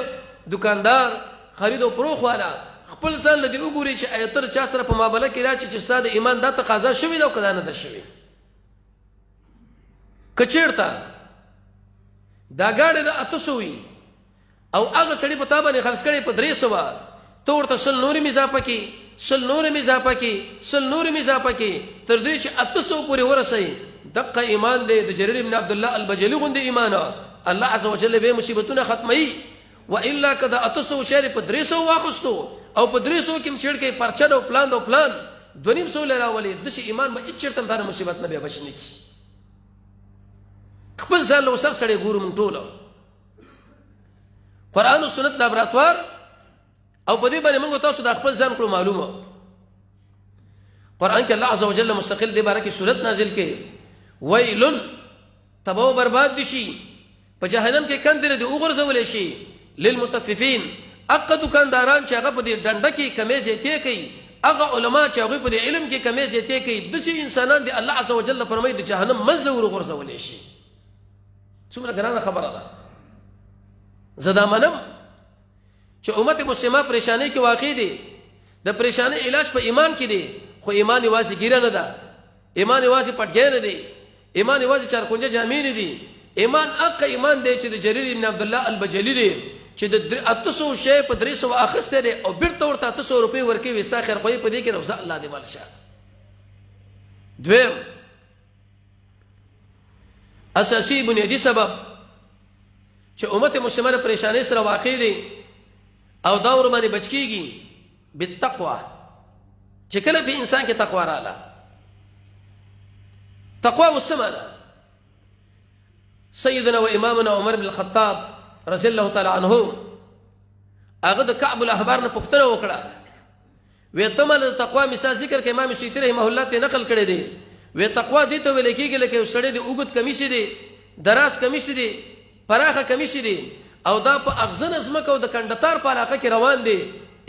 دکاندار خرید او فروخ والا خپل ځان لدی وګوري چې ایتر چا سره په مابله کې راځي چې ستاسو ایمان د تقاضا شوی دا کله نه ده شوی. کچیرته دا گاډي د 800 او هغه سړی په تابانه خرڅ کړي په 300 تو ورته سل نور اضافه کی، سل نور اضافه کی، سل نور اضافه کی، تر دې چې 800 پورې ورسي. دغه ایمان دی د جرير ابن عبد الله البجلی غوندې ایمان الله عز وجل به مصیبتونه ختمي. والا کدا 800 شهر په 300 واخستو او په 300 کې مچړ کې پرچا او پلان دو پلان 200 لرا ولې د شي ایمان به اچرته د مصیبت نه به بچنی کی. خپل ځان له سر سړی ګورم ټوله قران او سنت لابراتوار او په دې باندې موږ تاسو د خپل ځان کړو معلومه. قران کې الله عز وجل مستقل دی بارکه سورت نازل کې ویل تبو برباد دي شي په جهنم کې کندې دې وغورځولی شي للمطففین هغه دکانداران چې هغه په دې ډنډه کې کمې زیاتې کوي هغه علما چې هغوی په دې علم کې کمې زیاتې کوي داسې انسانان دي الله عز وجل فرمایي د جهنم منځ له ورغورځولی شي څومره ګرانه خبره ده زه دا منم چې امت مسلمه پریشانی کې واقع دي د پریشانی علاج په ایمان کې دی خو ایمان یوازې ګیره نه ده ایمان یوازې پټګی نه دی ایمان یوازې چارکونجه جامې نه دي ایمان هغه ایمان دی چې د جریر بن عبدالله البجلي دی چې د 800 شی په 300 اخیستی دی او بیرته ورته 800 روپۍ ورکوي ستا خیر خوایي په دې کې روزه الله دې مالشه دویم اساسي بنیادي سبب چې امت مسلمه د پریشانۍ سره واقع دی او دا ور باندې بچ کېږي بالتقوى چې کله په انسان کې تقوا رااله تقوا والسمانه سيدنا وامامنا عمر بن الخطاب رضي الله تعالى عنه هغه د کعب الاحبار نه پوښتنه وکړه وې تمه د تقوا مثال ذکر کې امام شیطانی رحمه الله ته نقل کړی دی وې تقوا دې ته ویل کېږي لکه سړی د اوږد کمیس دی دراز کمیس دی پراخه کمیس دی او دا په اغزن ځمکه او د کندهار په علاقه کې روان دی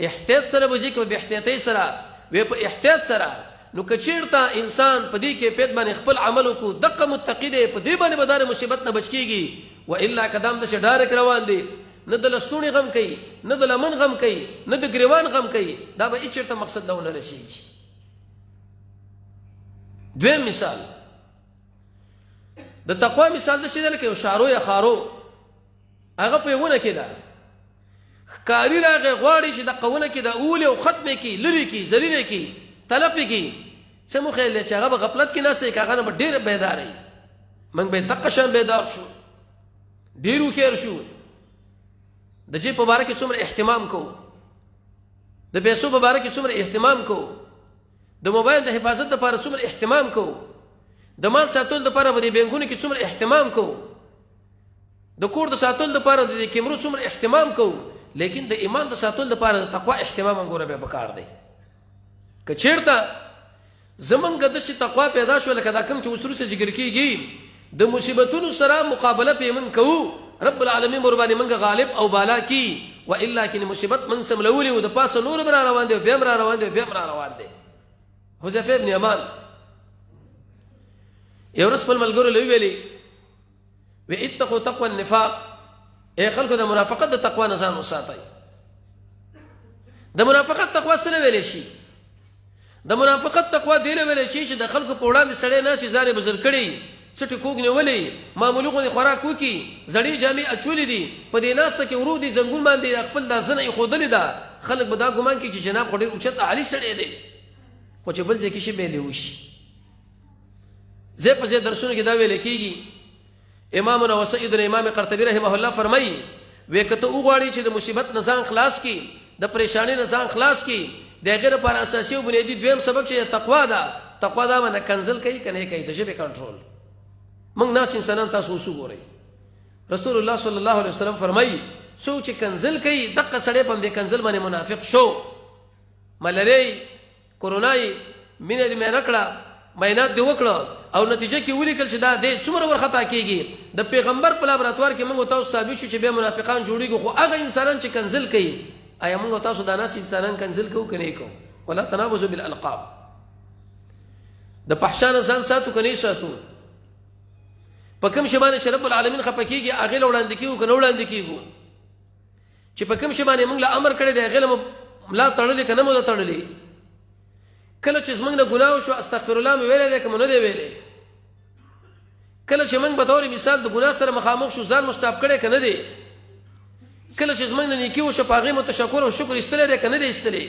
احتیاط سره بځي کې به احتیاطي سره وې په احتیاط سره نو کچیرته انسان په دې کې پید باندې خپل عمل کو دقه متقی دی په دې باندې بدار مصیبت نه بچ کیږي و الا قدم د شډارک روان دی نه د لستونی غم کوي نه د لمن غم کوي نه د گریوان غم کوي دا به چیرته مقصد نه ونه رسیږي دویم مثال د تقوا مثال د شیدل کې شارو یا خارو هغه په ونه کې ده ښکاری راغی غواړي چې د قونه کې د اول او ختمه کې لری کې زرینه کې طلب کې څه مو خیال چې هغه په غفلت کې نهسته هغه به ډېر بیداري موږ به دقه شان بیدار شو ډېرو خیر شو د جیب په باره کې څومره اهتمام کو د پیسو په باره کې څومره اهتمام کو د موبایل د حفاظت لپاره څومره اهتمام کو د مال ساتل لپاره په دې بینکونو کې څومره اهتمام کو د کور د ساتل لپاره د کیمرو څومره اهتمام کو لیکن د ایمان د ساتل لپاره د تقوا اهتمام غوړه به وکړ دی که چیرته زمونږ د شي تقوا پیدا شو لکه دا کوم چې وسرو سره ذکر کیږي د مصیبتونو سره مقابله پیمن کوو رب العالمین قربانی منګه غالب او بالا کی و الا کن مصیبت من سملولي او د پاسه نور بر روان دي بیا بر روان دي بیا بر روان دي حذیفه ابن یمان یو رسول ملګرو لوي ویلي و اتقوا تقوى النفاق اي خلکو د منافقت د تقوا نه ځان وساتئ د منافقت تقوا څه ویل شي د منافقت تقوا دی ویل شي چې د خلکو په وړاندې سړی نه شي ځان بزر کړي څټي کوګ نیولې معمولی غو خوراک وکي زړی جامې اچولې دي په دې ناسته کې ورو دي زنګون باندې خپل د ځنې خودلې ده خلک به دا ګمان کوي چې جناب خو ډېر اوچت عالی سړی دی خو چې بل ځکه شي به لیوشي زه په دې درسونو کې دا ویل کېږي امامنا وسيدنا امام قرطبي رحمه الله فرمایي وکته وګواړي چې د مصیبت نزان خلاص کی د پریشانی نزان خلاص کی د غیر پر اساسي او بنیادی دویم سبب چې تقوا ده تقوا دا من کنزل کوي کنه کوي د ژبه کنټرول موږ ناس انسانان تاسو وګورئ رسول الله صلی الله علیه وسلم فرمایي سوچ کنزل کوي دغه سړی په دې کنزل باندې منافق شو ملری کورونای مینه دې مې نکړه مینات دی وکړه او نتیجه کې ولیکل چې دا د څومره ورخطا کیږي د پیغمبر په لابراتوار کې موږ تاسو ثابت شو چې به منافقان جوړیږي خو هغه انسانان چې کنزل کوي ایا موږ تاسو د ناس انسانان کنزل کوو کني کوو ولا تنابزوا بالالقاب د پحشان ځان ساتو کني ساتو په کوم شبانه چې رب العالمین خپکیږي هغه وړاندې کیږي کنه وړاندې کیږي چې په کوم شبانه موږ له امر کړی دی هغه لا تړلې کنه مو تړلې کله چې موږ نه ګناه شو استغفر الله مې ویلې ده کوم نه دی ویلې کله چې موږ به تور مثال د ګناه سره مخامخ شو ځان مستاب کړي کنه دی کله چې موږ نه نیکی او شپاغي متشکر او شکر استلې ده کنه دی استلې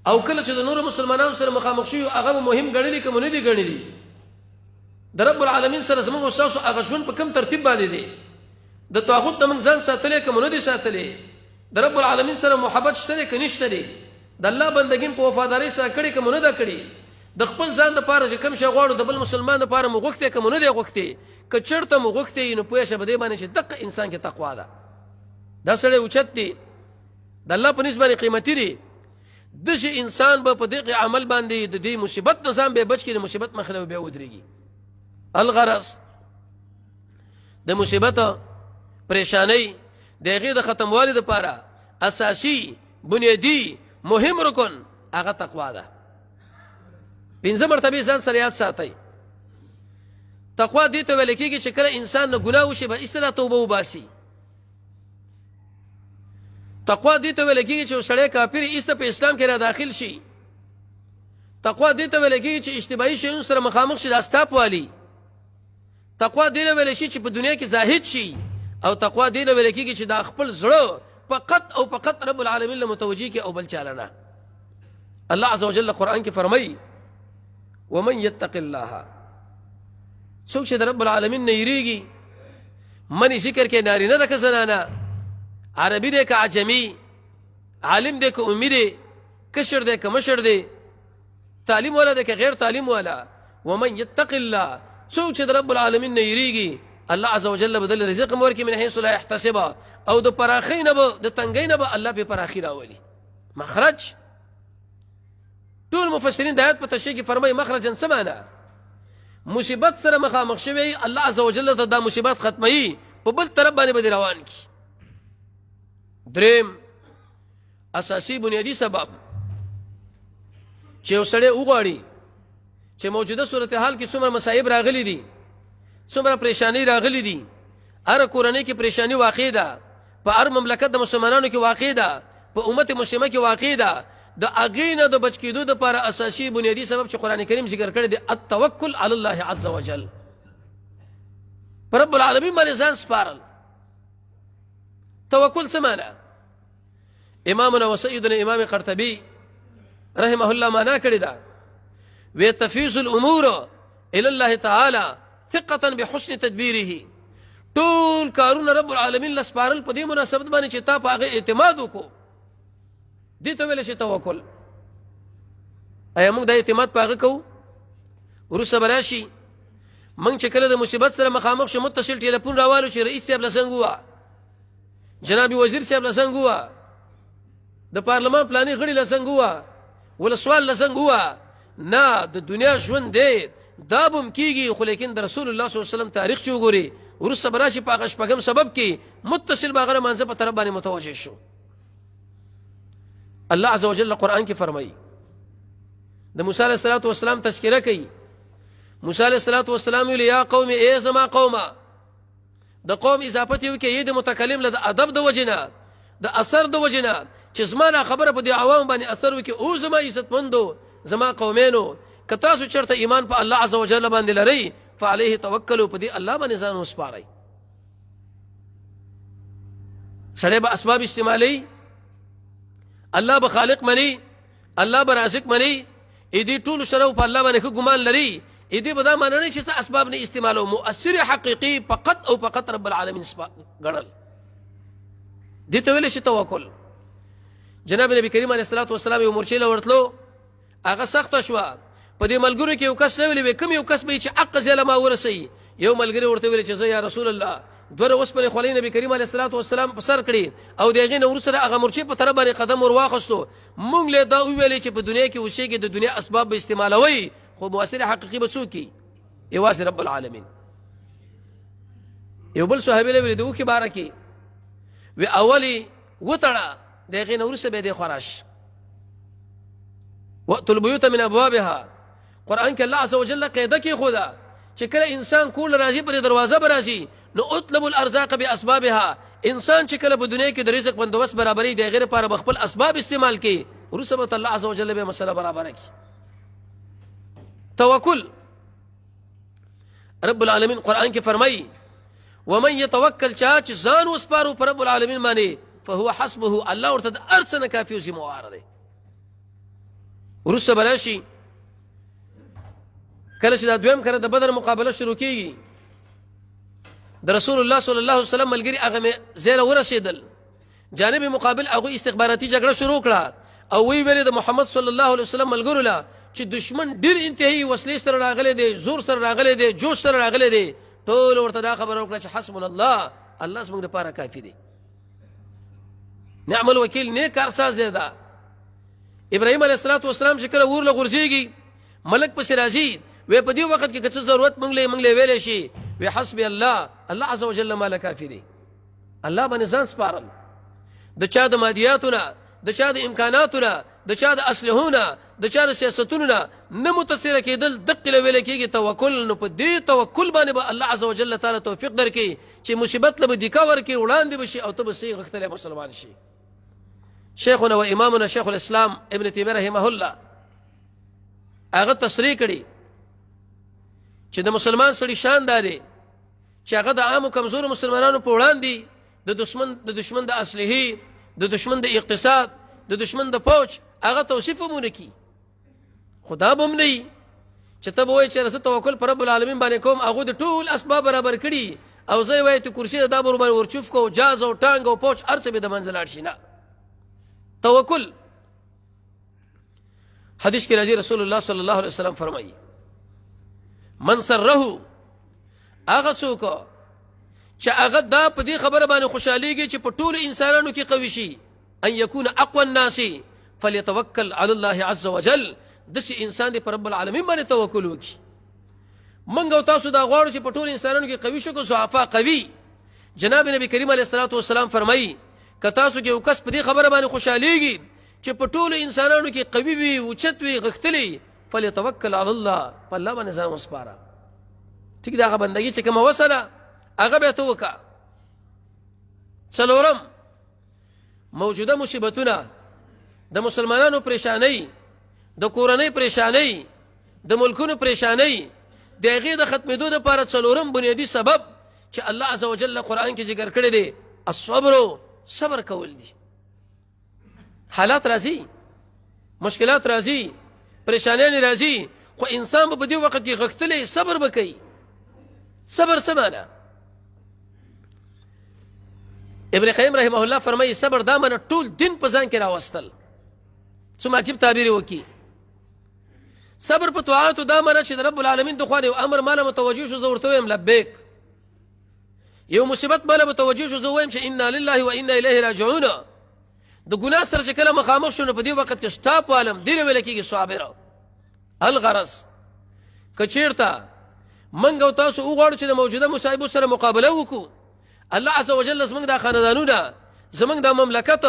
او کله چې د نور مسلمانانو سره مخامخ شو هغه مهم ګڼلې کوم نه دی ګڼلې د رب العالمین سره زموږ استاد هغه ژوند په کوم ترتیب باندې دی د طاغوت د موږ ځان ساتلې کوم نه دی ساتلې د رب العالمین سره محبت شته کې نشته دی د الله بندګین په وفاداری سره کړي کوم نه دا کړي د خپل ځان د پاره چې کوم شی غواړو د بل مسلمان د پاره مغوخته کوم نه دی غوښتي ک چرته مغوخته نو پوهه شه بده باندې چې دغه انسان کې تقوا ده دا سره اوچت دی د الله په نسبت قیمتي دی د شي انسان په دغه عمل باندې د دې مصیبت نظام به بچ کړي مصیبت مخلو به ودرېږي الغرض د مصیبت پریشانی د هغې د ختموالي دپاره اساسي بنیادي مهم رکن هغه تقوا ده. 5 مرتبه ځان سره یاد ساتئ. تقوا دې ته ویل کېږي چې کله انسان نه ګناه وشي به اصطلاح توبه وباسي. تقوا دې ته ویل کېږي چې سړی کافر ایسته په اسلام کې را داخل شي. تقوا دې ته ویل کېږي چې اشتباهي شیانو سره مخامخ شي د استاپ والی. تقوا دې ته ویل شي چې په دنیا کې زاهد شي. او تقوا دې ته ویل کېږي چې دا خپل زړه فقط او فقط رب العالمین له متوجي کې او بل چاله نه. الله عز وجل قرآن کې فرمایي ومن يتق الله، څوک چې د رب العالمین نه یریږي، منی ذکر کې نارینه ده که زنانه، عربي دی که عجمي، عالم دی که امي دی، کشر دی که مشر دی، تعلیم والا دی که غیر تعلیم والا. ومن يتق الله، څوک چې د رب العالمین نه یریږي، الله عز وجل بدل رزق ورکړي من حيث لا يحتسب، او د پراخۍ نه به د تنګۍ نه به الله په پراخي راولي. مخرج ټول مفسرین د آیات په تشریح کې فرمایي مخرجا څه معنا؟ مصیبت سره مخامخ شوی الله عز وجل ته دا مصیبت ختموي، په بل طرف باندې به روان کی. دریم اساسي بنیادی سبب چې یو سړی وغواړي چې موجوده صورتحال کې څومره مصائب راغلي دي، څومره پریشانی راغلي دي، هر کورنۍ کې پریشانی واقع ده، په هر مملکت د مسلمانانو کې واقع ده، په امت مسلمه کې واقع ده، د هغې نه د بچ کېدو دپاره اساسي بنیادي سبب چې قرآن کریم ذکر کړی دی التوکل علی الله عز وجل. په رب العالمین باندې ځان سپارل. توکل څه معنا؟ امامنا و سیدنا امام قرطبي رحمه الله معنا کړې ده، وی تفیض الامور الى الله تعالی ثقة بحسن تدبیره. ټول کارونه رب العالمین لسپارل په دې مناسبت باندې چې تا په هغه اعتماد وکړو، دې ته ویل شي توکل. ایا موږ د اعتماد په هغه کوو؟ وروسته به راشي موږ چې کله د مصیبت سره مخامخ شو متصل ټلیفون راوالو چې رئیس صاحب له څنګه ووه، جناب وزیر صاحب له څنګه ووه، د پارلمان پلاني غړي له څنګه ووه، ولسوال له څنګه ووه. نه، د دنیا ژوند دی دا به هم کېږي، خو لیکن د رسول الله صلی الله علیه وسلم تاریخ چې وګوري وروسته به راشي په هغه شپږم سبب کې متصل به هغه مانځه په طرف باندې متوجه شو. الله عز وجل قرآن کې فرمایي د موسی علیه الصلاة والسلام تذکره کوي. موسی علیه الصلاة والسلام ویل یا قوم ای زما قومه، د قوم اضافت یو کې د متکلم له د ادب د وجې نه، د اثر د وجې نه چې زما دا خبره په دې عوام باندې اثر وکړي. او زما عزتمندو، زما قومینو، که تاسو چېرته ایمان په الله عز وجل باندې لرئ فعليه توکلوا، په دې الله باندې ځان وسپارئ. سړی به اسباب استعمالوي، الله به خالق مني، الله به رازق مني، دې ټولو سره په الله باندې ښه ګمان لري. دې به دا معنی نه چې څه اسباب نه استعمالو، مؤثر حقیقي فقط او فقط رب العالمین ګڼل. دې ته ویلی شي توکل. جناب نبی کریم علیه الصلاة والسلام یو مورچې له ورتلو، هغه سخته شوه. په دې ملګرو کې یو کس ویلی وی کوم یو کس به چې حق زیاله ما ورسوي. یو ملګري ورته ویلي چې زه یا رسول الله دوه اوسپنې خولۍ نبی کریم علیه الصلاة والسلام په سر کړي او د هغې نه وروسته د هغه مورچې په طرف باندې قدم ور واخیستو. موږ له دا وویلې چې په دنیا کې اوسېږي د دنیا اسباب به استعمالوئ، خو مؤثر حقیقي به څوک وي؟ یوازې رب العالمین. یو بل صحابي له ویلي د اوښکې باره کې وی اولې وتړه، د هغې نه وروسته به یې دی خوراش. وأتوا البيوت من ابوابها. قرآن کې الله عز وجل قاعده کېښوده چې کله انسان کور راځي پرې دروازه به راځي نو اطلبوا الارزاق باسبابها. انسان چې کله په دنیا کې د رزق بندوبست برابري د هغې لپاره به خپل اسباب استعمال کړي، وروسته به الله عز وجل به مسله برابره کړي. توکل رب العالمین قرآن کې فرمایي ومن يتوکل، چا چې ځان وسپارو په رب العالمین باندې فهو حسبه، الله ورته د هر څه نه کافي او ذمهوار دی. وروسته به راشي کله چې دا دویم کله د بدر مقابله شروع کېږي، د رسول الله صلی الله علیه وسلم ملګري هغه ځای له ورسېدل، جانب مقابل هغوی استخباراتي جګړه شروع کړه او وی ویلې د محمد صلی الله علیه وسلم ملګرو له چې دشمن ډېر انتهایی وسلې سره راغلی دی، زور سره راغلی دی، جوش سره راغلی دی. ټول ورته دا خبره وکړه چې حسبنا الله، الله زموږ لپاره کافي دی، نعم الوکیل، نیک کارساز دی. دا ابراهیم علیه الصلاة والسلام چې کله اور له غورځېږي ملک پسې راځي، وی په دې وخت کې که څه ضرورت موږ له ویلی شي، وی حسبي الله، الله عز وجل مال کافی دی. الله باندې ځان سپارل، د چا د مادیاتو نه، د چا د امکاناتو نه، د چا د اسلحو نه، د چا د سیاستونو نه متاثره کېدل، دقې له ویل کېږي توکل. نو په دې توکل باندې به الله عز وجل تعالی توفیق درکړي چې مصیبت له به دیکا ورکړي، وړاندې به شي او ته به صحیح غښتلی مسلمان شي. شیخنا و امامنا شیخ الاسلام ابن تیمیه رحمه الله هغه تصریح کړي چې د مسلمان سړي شان دی چې هغه د عامو کمزورو مسلمانانو په وړاندې د دشمن د اسلحې، د دشمن د اقتصاد، د دشمن د فوج هغه توصیف هم ونه کړي. خدا به هم نه وي چې ته به وایې چې زه توکل په رب العالمین باندې کوم، هغو د ټول اسباب برابر کړي او زه یې وایې ته کرسي د دا به ورباندې ورچوف کو، جاز او ټانګ او فوج هر څه به د منځه لاړ شي. نه، توکل. حدیث کې راځي رسول الله صلی الله علیه وسلم فرمایي من سره، هغه څوک چې هغه دا په دې خبره باندې خوشحالیږي چې په ټولو انسانانو کې قوي شي، ان یکون اقوى الناس فلیتوکل علی الله عز وجل، داسې انسان دی په رب العالمین باندې توکل وکړي. موږ او تاسو دا غواړو چې په ټولو انسانانو کې قوي شو، که ضعفا قوي. جناب نبی کریم علیه الصلاة والسلام فرمایي که تاسو کې یو کس په دې خبره باندې خوشحالیږي چې په ټولو انسانانو کې قوي وي، اوچت وي، غښتلی، فلیتوکل علی الله، په الله باندې ځان وسپاره. ټیک ده، هغه بندګي چې کومه وسله هغه به ته وکړه. څلورم، موجوده مصیبتونه، د مسلمانانو پریشانۍ، د کورنۍ پریشانۍ، د ملکونو پریشانۍ، د هغې د ختمېدو دپاره څلورم بنیادي سبب چې الله عز وجل قرآن کې ذکر کړی دی الصبر، صبر کول دي. حالات راځي، مشکلات راځي، پریشانیانې راځي، خو انسان به په دې وخت کې غښتلی صبر به کوي. صبر څه معنی؟ ابن قیم رحمه الله فرمایي صبر دا معنی ټول دین په ځان کې راوستل. څومره عجیب تعبیر یې وکړي. صبر په طاعاتو دا معنی چې د رب العالمین د خوا د یو امر ماله متوجه شو، زه ورته وایم لبیک. یو مصیبت ماله متوجه شو، زه وایم چې انا لله و انا الیه راجعون. د ګناه سره چې کله مخامخ شو نو په دې وخت کې سټاپ والم، دې ویل کېږي صابر. الغرض که چېرته موږ او تاسو وغواړو چې د موجوده مصایبو سره مقابله وکړو، الله عز وجل زموږ دا خاندانونه، زموږ دا مملکت،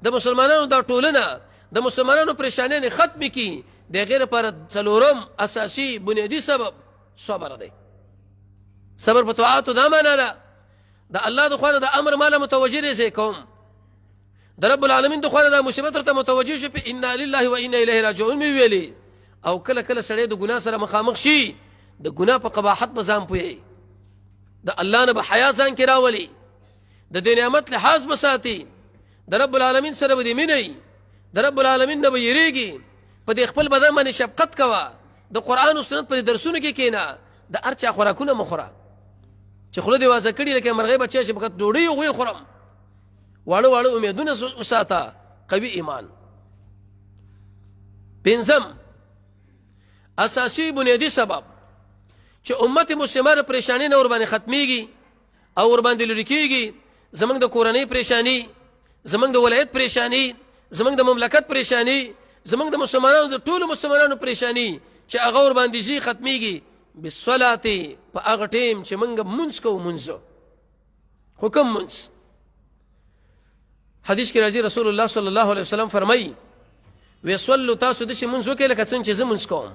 د مسلمانانو دا ټولنه، د مسلمانانو پریشانیانې ختمې کړي، د هغې لپاره څلورم اساسي بنیادي سبب صبر دی. صبر په طاعاتو دا معنی ده د الله د خوا نه د امر ماله متوجه رسې کوم، د رب العالمین د خوا نه دا مصیبت ورته متوجه شو، په انا لله و انا الیه راجعون مې ویلې. او کله کله سړی د ګناه سره مخامخ شي، د ګناه په قباحت به ځان پوهوي، د الله نه به حیا ځان کې راولي، د دې نعمت لحاظ به ساتي، د رب العالمین سره به دې مینه، د رب العالمین نه به یریږي، په دې خپل بدن باندې شفقت کوه، د قرآن او سنت پر درسونو کې کښېنه، د هر چا خوراکونه مه خوره چې خوله دې وازه کړي لکه مرغۍ بچی چې فقط ډوډۍ هغوی خورم. واړه واړه امیدونه وساته، قوي ایمان. پنځم اساسي بنیادي سبب چې امت مسلمه د پریشانۍ نه ورباندې ختمیږي او ورباندې لرې کېږي، زموږ د کورنۍ پریشاني، زموږ د ولایت پریشاني، زموږ د مملکت پریشاني، زموږ د مسلمانانو د ټولو مسلمانانو پریشاني چې هغه ورباندې ځي ختمیږي بالصلاة، په هغه ټیم چې موږ مونځ کوو. مونځ خو کوم مونځ؟ حدیث کې راځي رسول الله صلی الله علیه وسلم فرمایي وی صلو، تاسو داسې مونځ وکړئ لکه څنګه چې زه مونځ کوم.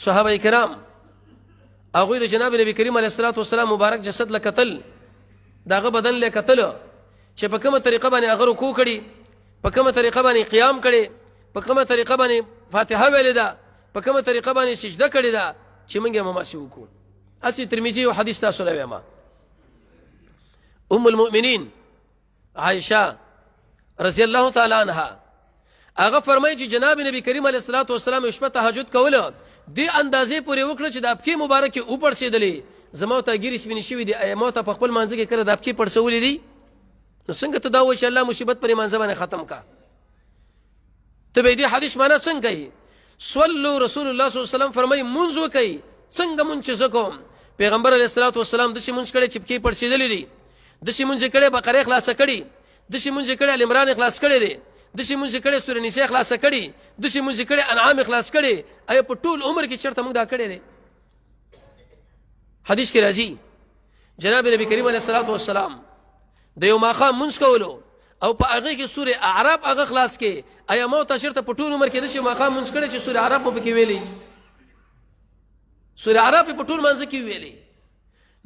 صحابه کرام هغوی د جناب نبی کریم علیه الصلاة والسلام مبارک جسد له کتل، د هغه بدن له کتل چې په کومه طریقه باندې هغه رکوع کړي، په کومه طریقه باندې قیام کړي، په کومه طریقه باندې فاتحه ویلې ده، په کومه طریقه باندې سجده کړې ده، چې موږ یې هماسې وکړو. هسې ترمذي یو حدیث تاسو له وایم، ام المؤمنین عائشه رضی الله تعالی عنها هغه فرمایي چې جناب نبی کریم علیه الصلاة والسلام شپه تهجد کوله، دې اندازې پورې وکړه چې د ابکې مبارکې وپړسېدلې. زما ته ګیرې سپینې شوي دي، ما ته په خپل مانځه کې کله د ابکې پړسولې دي، نو څنګه ته دا وایې چې الله مصیبت پرې مانځه باندې ختم کا؟ ته به دې حدیث معنا څنګه کوي؟ صلو رسول الله صلی الله علیه وسلم فرمایي مونځ وکړئ. څنګه مونځ چې زه کوم؟ پیغمبر علیه الصلاة والسلام داسې مونځ کړی چې پکې پړسېدلې دي، داسې مونځ یې کړی بقره خلاصه کړي، داسې مونځ یې کړی ال عمران خلاص کړی دی، داسې مونځ یې کړی سورې نساء خلاصه کړي، داسې مونځ یې کړی انعام خلاص کړي. آیا په ټول عمر کې چېرته موږ دا کړی دی؟ حدیث کې راځي جناب نبی کریم علیه الصلاۃ والسلام د یو ماقام منځ کولو او په هغه کې سوره اعراف هغه خلاص کې ایا مو ته شرط په ټول عمر کې د شي ماقام منځ کړي چې سوره اعراف په کې ویلي سوره اعراف په ټول منځ کې ویلي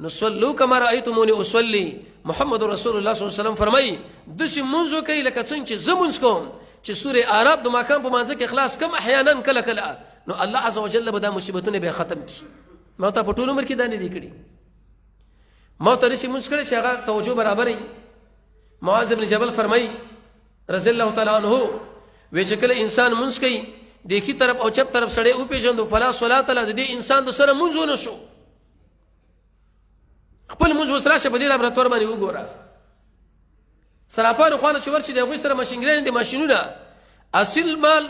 نو صلوا كما رايتموني اصلي محمد رسول الله صلی الله علیه وسلم فرمایي د شي منځ کوي لکه څنګه چې زمونږ کوم چې سوره اعراف د ماقام په منځ کې اخلاص کم احیانا کله کله نو الله عز وجل به دا مصیبتونه به ختم کړي ما ته په ټول عمر کې دا نه دي کړي ما ته رسي منځ کړي چې هغه توجه برابرې معاذ بن جبل فرمایي رضی الله تعالی عنہ وی چې کله انسان منځ کوي د کی طرف او چپ طرف سړی او پیژندو فلا صلات له دې انسان د سره منځ ونه شو خپل منځ وسره شه په دې لابراتوار باندې وګوره سراپانو خوانه چې ورشي د غوي سره ماشینګران دي ماشینونه اصل مال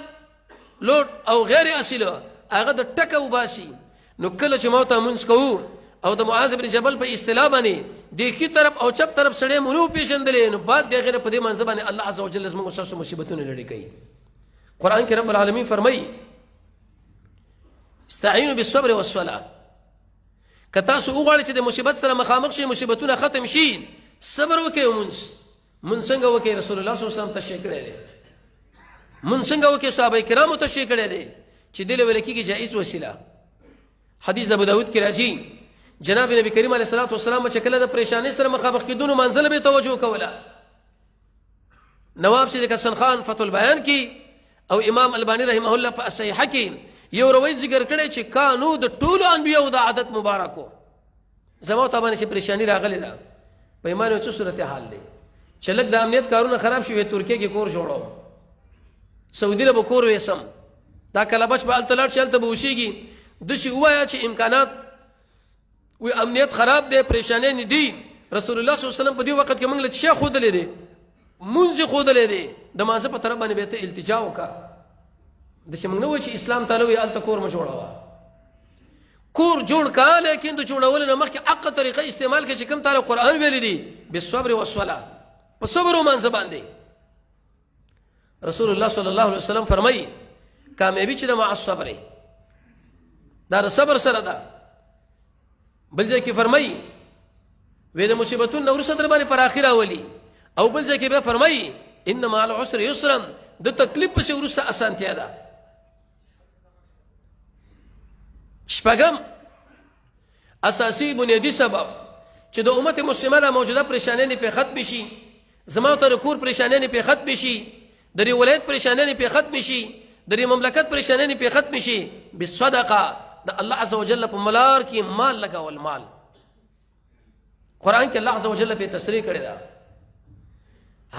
لوټ او غیر اصل هغه د ټکه وباسي نو کله چې موته منځ کوو او د معاذ بن جبل په اصطلاح باندې د کی طرف او چپ طرف سړی مونږ پیژندلې نو بعد د غیر په دې منځ باندې الله عز وجل زموږ سره مصیبتونه لري کوي قران کې رب العالمین فرمایي استعینوا بالصبر والصلاه کتا سو وغواړي چې د مصیبت سره مخامخ شي مصیبتونه ختم شي صبر وکړئ مونږ څنګه وکړي رسول الله صلی الله علیه وسلم تشریح کړی دی مونږ څنګه وکړي صحابه کرامو تشریح کړی دی چې دله ولکیږي جائز وسیله حدیث ابو داود کې راځي جناب نبی کریم علیه الصلاه والسلام چې کله د پریشانی سره مخامخ کېدونو منزله به توجه کوله نواب سید حسن خان فتح البیان کې او امام البانی رحمه الله په صحیحه کې یو روایت ذکر کړی چې کانو د ټولو انبیو د عادت مبارکو زمو ته باندې پریشانی راغلی ده په ایمان او صورت حال دی چې لږ د امنیت کارونه خراب شوی ترکیه کې کور جوړو سعودي له کور وېسم دا کله بچ په التلات شلته به وشيږي د شي وایا چې امکانات وی امنیت خراب دی پریشانی نه دی رسول الله صلی الله علیه وسلم په دې وخت کې موږ له شیخ خود لري مونږ خود لري د مانځه په طرف باندې به ته التجا وکا د څه موږ نو چې اسلام تعالی وی الته کور ما جوړاوه کور جوړ کا لیکن د جوړول نه مخکې حق طریقه استعمال کې چې کوم تعالی قران ویل دي بالصبر والصلاه په صبر او مانځه باندې رسول الله صلی الله علیه وسلم فرمایي کامیابی چې د مع الصبر دا صبر سره ده بل ځای کې فرمایي وې د مصیبتونو نور صدر باندې پر اخره ولي او بل ځای کې به فرمایي ان مع العسر يسرا د تکلیف په ورسره اسانتیا ده شپږم اساسي بنیادی سبب چې د امت مسلمانه موجوده پریشانی نه په ختم شي زموږ تر کور پریشانی نه په ختم شي د ولایت پریشانی نه په ختم شي د مملکت پریشانی نه په ختم شي بالصدقه د الله عز وجل په ملار کې مال لګول مال قران کې الله عز وجل په تصریح کړی دا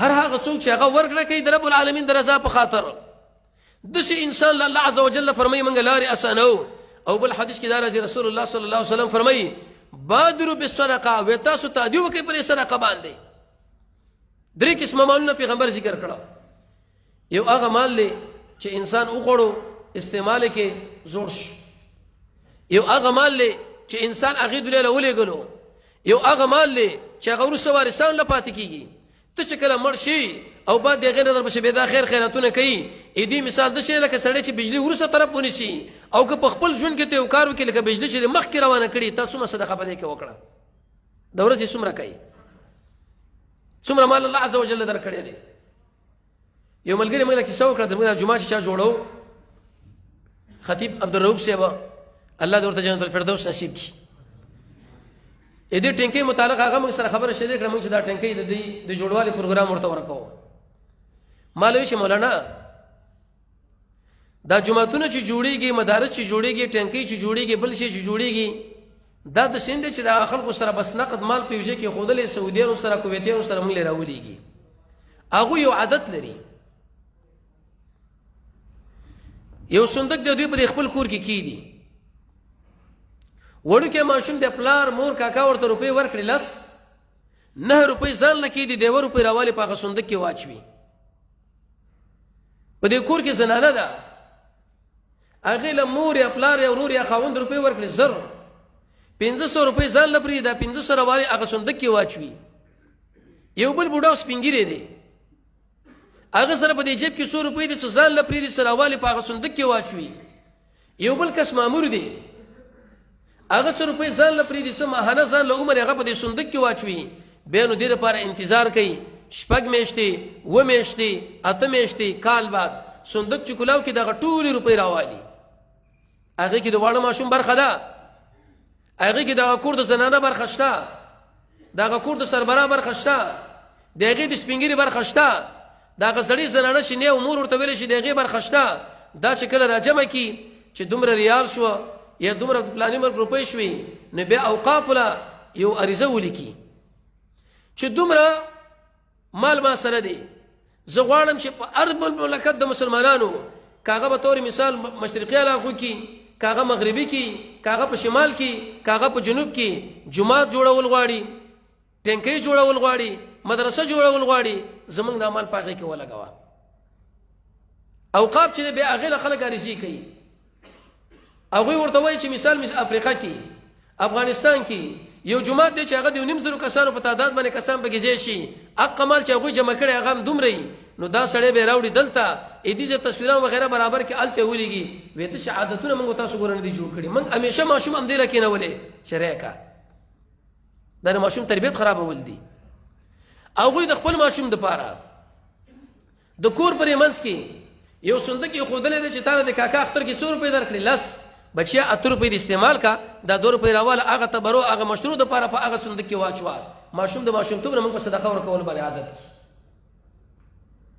هر هغه څوک چې هغه ورکړه کوي د رب العالمین د رضا په خاطر د شي انسان الله عز وجل فرمایي منګ لاري اسانو او بل حدیث کې دا راځي رسول الله صلی الله علیه وسلم فرمایي بادروا بالصدقه وتاسو تادیو کې پر صدقه باندې درې قسمه مالونه پیغمبر ذکر کړو یو هغه مال دی چې انسان وخوړو استعمال کې زوړ شي یو هغه مال دی چې انسان هغه دله ولېګلو یو هغه مال دی چې هغه ورسره وارثان لپاره کیږي ته چې کله مړ شي او بعد د غیر نظر بشه به دا خیر خیراتونه کوي اې دې مثال د شي لکه سړی چې بجلی ورسره طرف ونیسي او که په خپل ژوند کې ته یو کار وکړي لکه بجلی چې مخ کې روانه کړي تاسو ما صدقه بده کې وکړه د ورځې څومره کوي څومره مال الله عز وجل درکړي دی یو ملګری موږ له کیسه وکړه د جمعه چې چا جوړو خطیب عبدالرؤوف صاحب الله دې ورته جنت الفردوس نصیب کړي اې دې ټینګې متعلق هغه موږ سره خبره شریک کړه موږ چې دا ټینګې د جوړوالي پروګرام ورته ورکو مالوي چې مولانا دا جمعتونه چې جوړيږي مدارس چې جوړيږي ټینګې چې جوړيږي بل شي چې جوړيږي دا د سند چې د خلکو سره بس نقد مال پیوځي کې خودلې سعودیانو سره کویتیانو سره موږ راولېږي هغه یو عادت لري یو صندوق د دوی په خپل کور کې کی دي وړو کې ماشوم د پلار مور کاکا ورته روپۍ ورکړي لس 9 روپۍ ځان لکې دي 2 روپۍ راوالي په صندوق کې واچوي په دې کور کې زنانه ده هغه له مور یا پلار یا ورور یا خاوند روپۍ ورکړي زر 500 روپۍ ځان لپاره دا 500 راوالي هغه صندوق کې واچوي یو بل بوډا سپینګری دی هغه سره په دې جیب کې 100 روپۍ دي چې ځان لپاره دي سره راوالي په هغه صندوق کې واچوي یو بل کس مامور دی هغه څو روپۍ ځان له پرېږدي څه ماهانه ځان له عمر هغه په دې صندوق کې واچوي بیا نو دې لپاره انتظار کوي 6 میاشتې 7 میاشتې 8 میاشتې کال بعد صندوق چې کولاو کې دغه ټولې روپۍ راوالي هغه کې د واړه ماشوم برخه ده هغه کې دغه کور د زنانه برخه شته دغه کور د سربراه برخه شته دغه د سپینګری برخه شته دغه سړي زنانه چې نه امور ورته ویل شي دغه برخه شته دا چې کله راجمه کی چې دومره ریال شو یا دومره پلانې مر روپۍ شوي نو بیا اوقاف لا یو عریضه ولیکي چې دومره مال ما سره دی زه غواړم چې په هر مملکت د مسلمانانو کاغه به طور مثال مشرقي علاقو کې کاغه مغربي کې کاغه په شمال کې کاغه په جنوب کې جماعت جوړول غواړي ټینکۍ جوړول غواړي مدرسه جوړول غواړي زمونږ د عمل پاغه کې ولګوا اوقاف چې به هغه خلک عریضي کوي هغه ورته وایي چې مثال افریقا کې افغانستان کې یو جماعت دی چې هغه د 900 کسانو په تعداد باندې کسان بګیږي شي اقمال چې هغه جمع کړي هغه دومره نو دا سړی به راوړي دلته اې دې تصویرونه وغیرہ برابر کې الته ولېږي وې ته شهادتونه موږ تاسو ګورنه دي جوړ کړي موږ همیشه ماشوم هم دی لکه نه ولې شریکا دا ماشوم تربیت خرابول دي هغه د خپل ماشوم د پاره د کور پرې منځ کې یو صندوق یې خودلې چې تاره د کاکا اختر کې 100 روپۍ درکړي لس بچیا 8 روپۍ د استعمال کا دا 2 روپۍ راواله هغه تبرو هغه مشروع د پاره په هغه صندوق کې واچوا ماشوم د ماشوم ته موږ په صدقه ورکول باندې عادت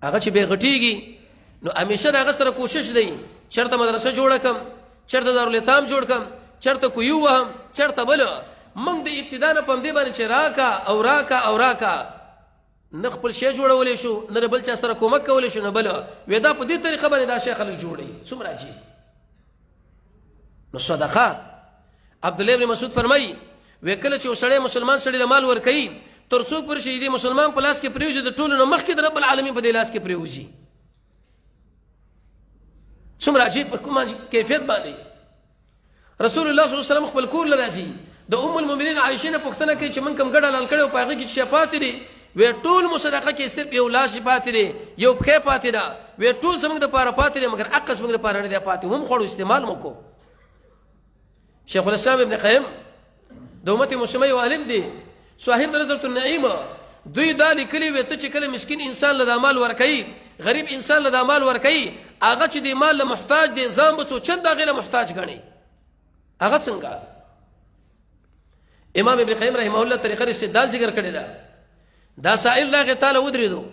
هغه چې به غټيږي نو همیشه دا غسر کوشش دی چرته مدرسه جوړ کم چرته دارالایتام جوړ کم چرته کویو وهم چرته بل موږ د ابتدا نه پم دی باندې چې راکا نه خپل شی جوړولې شو نه بل چا سره کومک کولې شو نه بل ودا په دې طریقه باندې دا شیخ خلک جوړي څومره جی نو صدقه عبد الله ابن مسعود فرمایي وکله چې وسړی مسلمان سړی له مال ور کوي ترڅو پر شي دې مسلمان په لاس کې پریوځي د ټولو نه مخکې د رب العالمین په دې لاس کې پریوځي څومره عجیب په کومه کیفیت باندې رسول الله صلی الله علیه وسلم خپل کور لراځي د ام المؤمنین عائشه نه پوښتنه کوي چې من کوم ګډه لال کړو پاغه کې شفاعت دي وې ټول مسرقه کې صرف یو لاس پاتې دي یو پخې پاتې ده وې ټول زموږ د پاره پاتې دي مګر عقص موږ د پاره نه دی پاتې هم خورو استعمال مکو شیخ الاسلام ابن قیم د امت مسلمه یو عالم دی صاحب نظرۃ النعیم دوی دا لیکلي وې ته چې کله مسکین انسان له مال ورکړي غریب انسان له مال ورکړي هغه چې د مال له محتاج دي ځان به څو چند غیر محتاج غني هغه څنګه امام ابن قیم رحمه الله طریقه استدلال ذکر کړی دا سائل الله تعالی ودریدو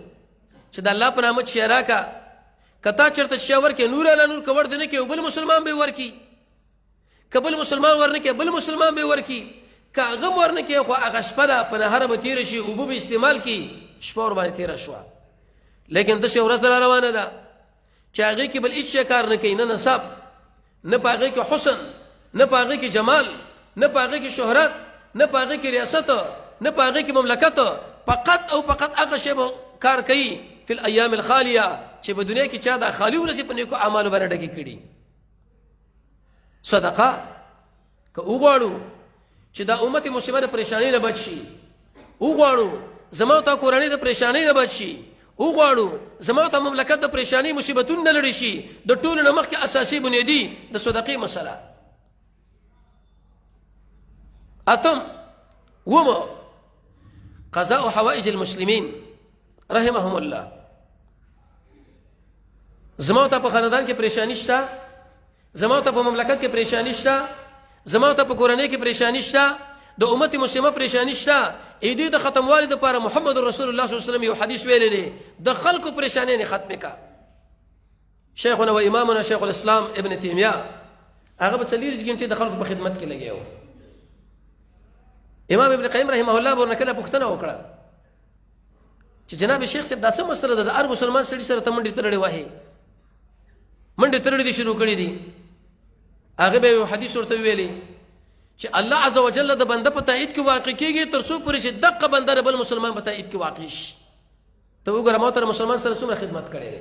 چې د الله په نامه شیرا کا کتا چرته شاور کې نور اعلی نور کور دنه کې بل مسلمان به ورکی قبل مسلمان ورنه کې بل مسلمان به ورکی کاغه ورنه کې خو هغه شپه په نهر به تیر شي او به استعمال کی شپور باندې تیر شو لیکن د څو ورځ روانه ده چې هغه کې بل هیڅ کار نه کوي نه نسب نه پاغه کې حسن نه پاغه کې جمال نه پاغه کې شهرت نه پاغه کې ریاست نه پاغه کې مملکت فقط او فقط هغه شی کار کوي په الايام الخاليه چې په دنیا کې چا د خالی ورسې په نیکو اعمال باندې ډکې کړي صدقه که وګړو چې دا امت مسلمانه پریشانی نه بچي وګړو زموږ ته قرآنی د پریشانی نه بچي وګړو زموږ ته مملکت د پریشانی مصیبتونو نه لړی شي د ټولو نه مخکې اساسي بنیادی د صدقې مسله اتم ومو قضاء حوائج المسلمين رحمهم الله زموږ ته په خاندان کې پریشانی شته زموږ ته په مملکت کې پریشانی شته زموږ ته په قرآنی کې پریشانی شته د امت مسلمه پریشانی شته اې دې د ختموالي د لپاره محمد رسول الله صلی الله علیه وسلم یو حدیث ویلی دی د خلکو پریشانی نه ختمه کا شیخنا و امامنا شیخ الاسلام ابن تیمیه هغه په 40 غنټې د خلکو په خدمت کې لګیو امام ابن قیم رحمه الله ورنه کله پوښتنه وکړه چې جناب شیخ صاحب دا څه مسله ده د هر مسلمان سړي سره ته منډې ترړې وایي منډې ترړې دي شروع کړې دي هغه به یو حدیث ورته ویلي چې الله عز وجل د بنده په تایید کې واقع کیږي تر څو پورې چې دغه بنده بل مسلمان په تایید کې واقع شي ته وګوره مو تر مسلمان سره څومره خدمت کړې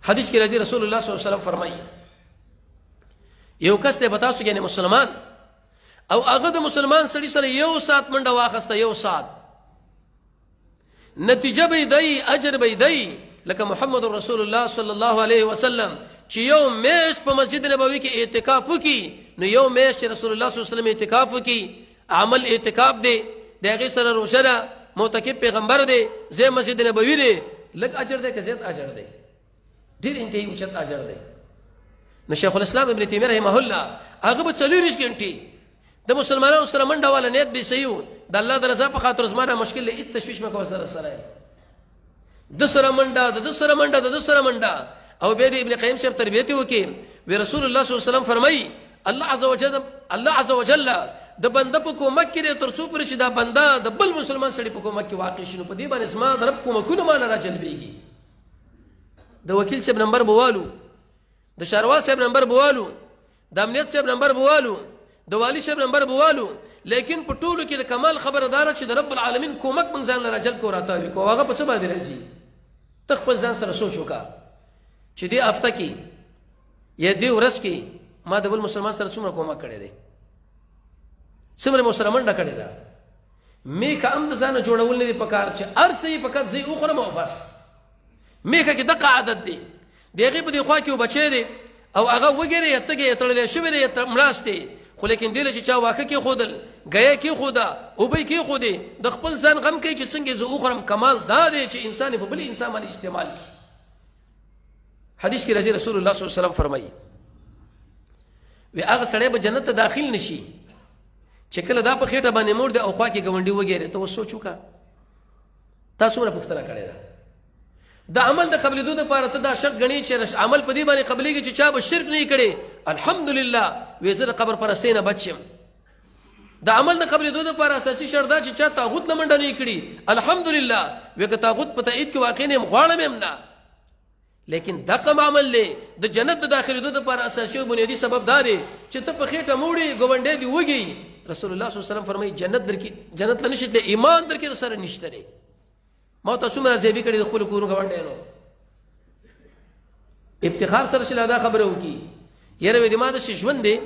حدیث کې راځي رسول الله صلی الله علیه وسلم فرمایي یو کس ته بتاسو کې مسلمان او هغه د مسلمان سړي سره یو سات منډه واخسته یو سات نتیجه به دی اجر به دی لکه محمد رسول الله صلی الله علیه وسلم چې یو میش په مسجد نبوي کې اعتکاف وکي نو یو میاشت چې رسول الله صلی الله علیه وسلم اعتکاف وکي عمل اعتکاف دی د هغې سره روژه ده معتکف پیغمبر دی ځای مسجد نبوي دی لږ اجر دی که زیات اجر دی ډېر انتهایي اوچت اجر دی نو شیخ الاسلام ابن تیمیه رحمه الله هغه به 40 غنټې د مسلمانانو سره منډه والا نیت به صحیح و د الله د رضا په خاطر زما مشکل هېڅ تشویش مه کوه سره د سره منډه او بیا د ابن قیم صاحب تربیت وکړي وی رسول الله صلی الله علیه وسلم فرمایي الله عز وجل د بنده په کومک کې دی تر څو پورې چې دا بنده د بل مسلمان سړي په کومک کې واقع شي نو په دې باندې زما د رب کومکونه ماله راجلبېږي د وکیل صاحب نمبر بوالو د شاروال صاحب نمبر بوالو د امنیت صاحب نمبر بوالو د والی صاحب نمبر بوالو لیکن په ټولو کې د کمال خبره داره چې د رب العالمین کومک من ځان له راجلب کو راتاوي کو هغه په څه باندې راځي ته خپل ځان سره سوچ وکړه چې دې هفته کې یا دې ورځ کې ما د بل مسلمان سره څومره کومک کړی دی څومره مو سره منډه کړې ده میکه هم د ځانه جوړول نه دي پکار چې هر څه یې فقط زه یې وخورم او بس میکه کې دغه عادت دی د هغې په دې خوا کې یو بچی دی او هغه وږی یا تږی یا تړلی شوی دی یا مړاست دی خو لیکن دې له چې چا واښه کېښودل ګیه کېښوده اوبه یې کېښودې د خپل ځان غم کوي چې څنګه زه وخورم کمال دا دی چې انسان یې په بل انسان باندې استعمال کړي حدیث کې راځي رسول الله صلی الله علیه وسلم فرمایي وی هغه سړی به جنت ته داخل نشي چې کله دا په خېټه باندې موړ دی او خوا کې ګاونډي وګیري ته اوس سوچ وکړه تا څومره پوښتنه کړې ده د عمل د قبلېدو دپاره ته دا شرط ګڼې چې عمل په دې باندې قبلېږي چې چا به شرک نه یې کړی الحمدلله وی زه د قبر پرستۍ نه بچ یم د عمل د قبلېدو دپاره اساسي شرط دا چې چا طاغوت نه منډه نه یې کړي الحمدلله وی که طاغوت په تایید کې واقع نه یم غواړم یم نه لیکن دغه عمل دی د جنت د داخلېدو دپاره اساسي او بنیادي سبب دا دی چې ته په خېټه موړې ګاونډی دې وږي رسول الله صلی الله علیه وسلم فرمایي جنت له نشي تللی ایمان در کې سره نشته دی ما ته څومره ارزیابي کړې د خپلو کورونو ګاونډیانو افتخار سره چې دا خبره وکړي یاره وې د ما داسې ژوند دی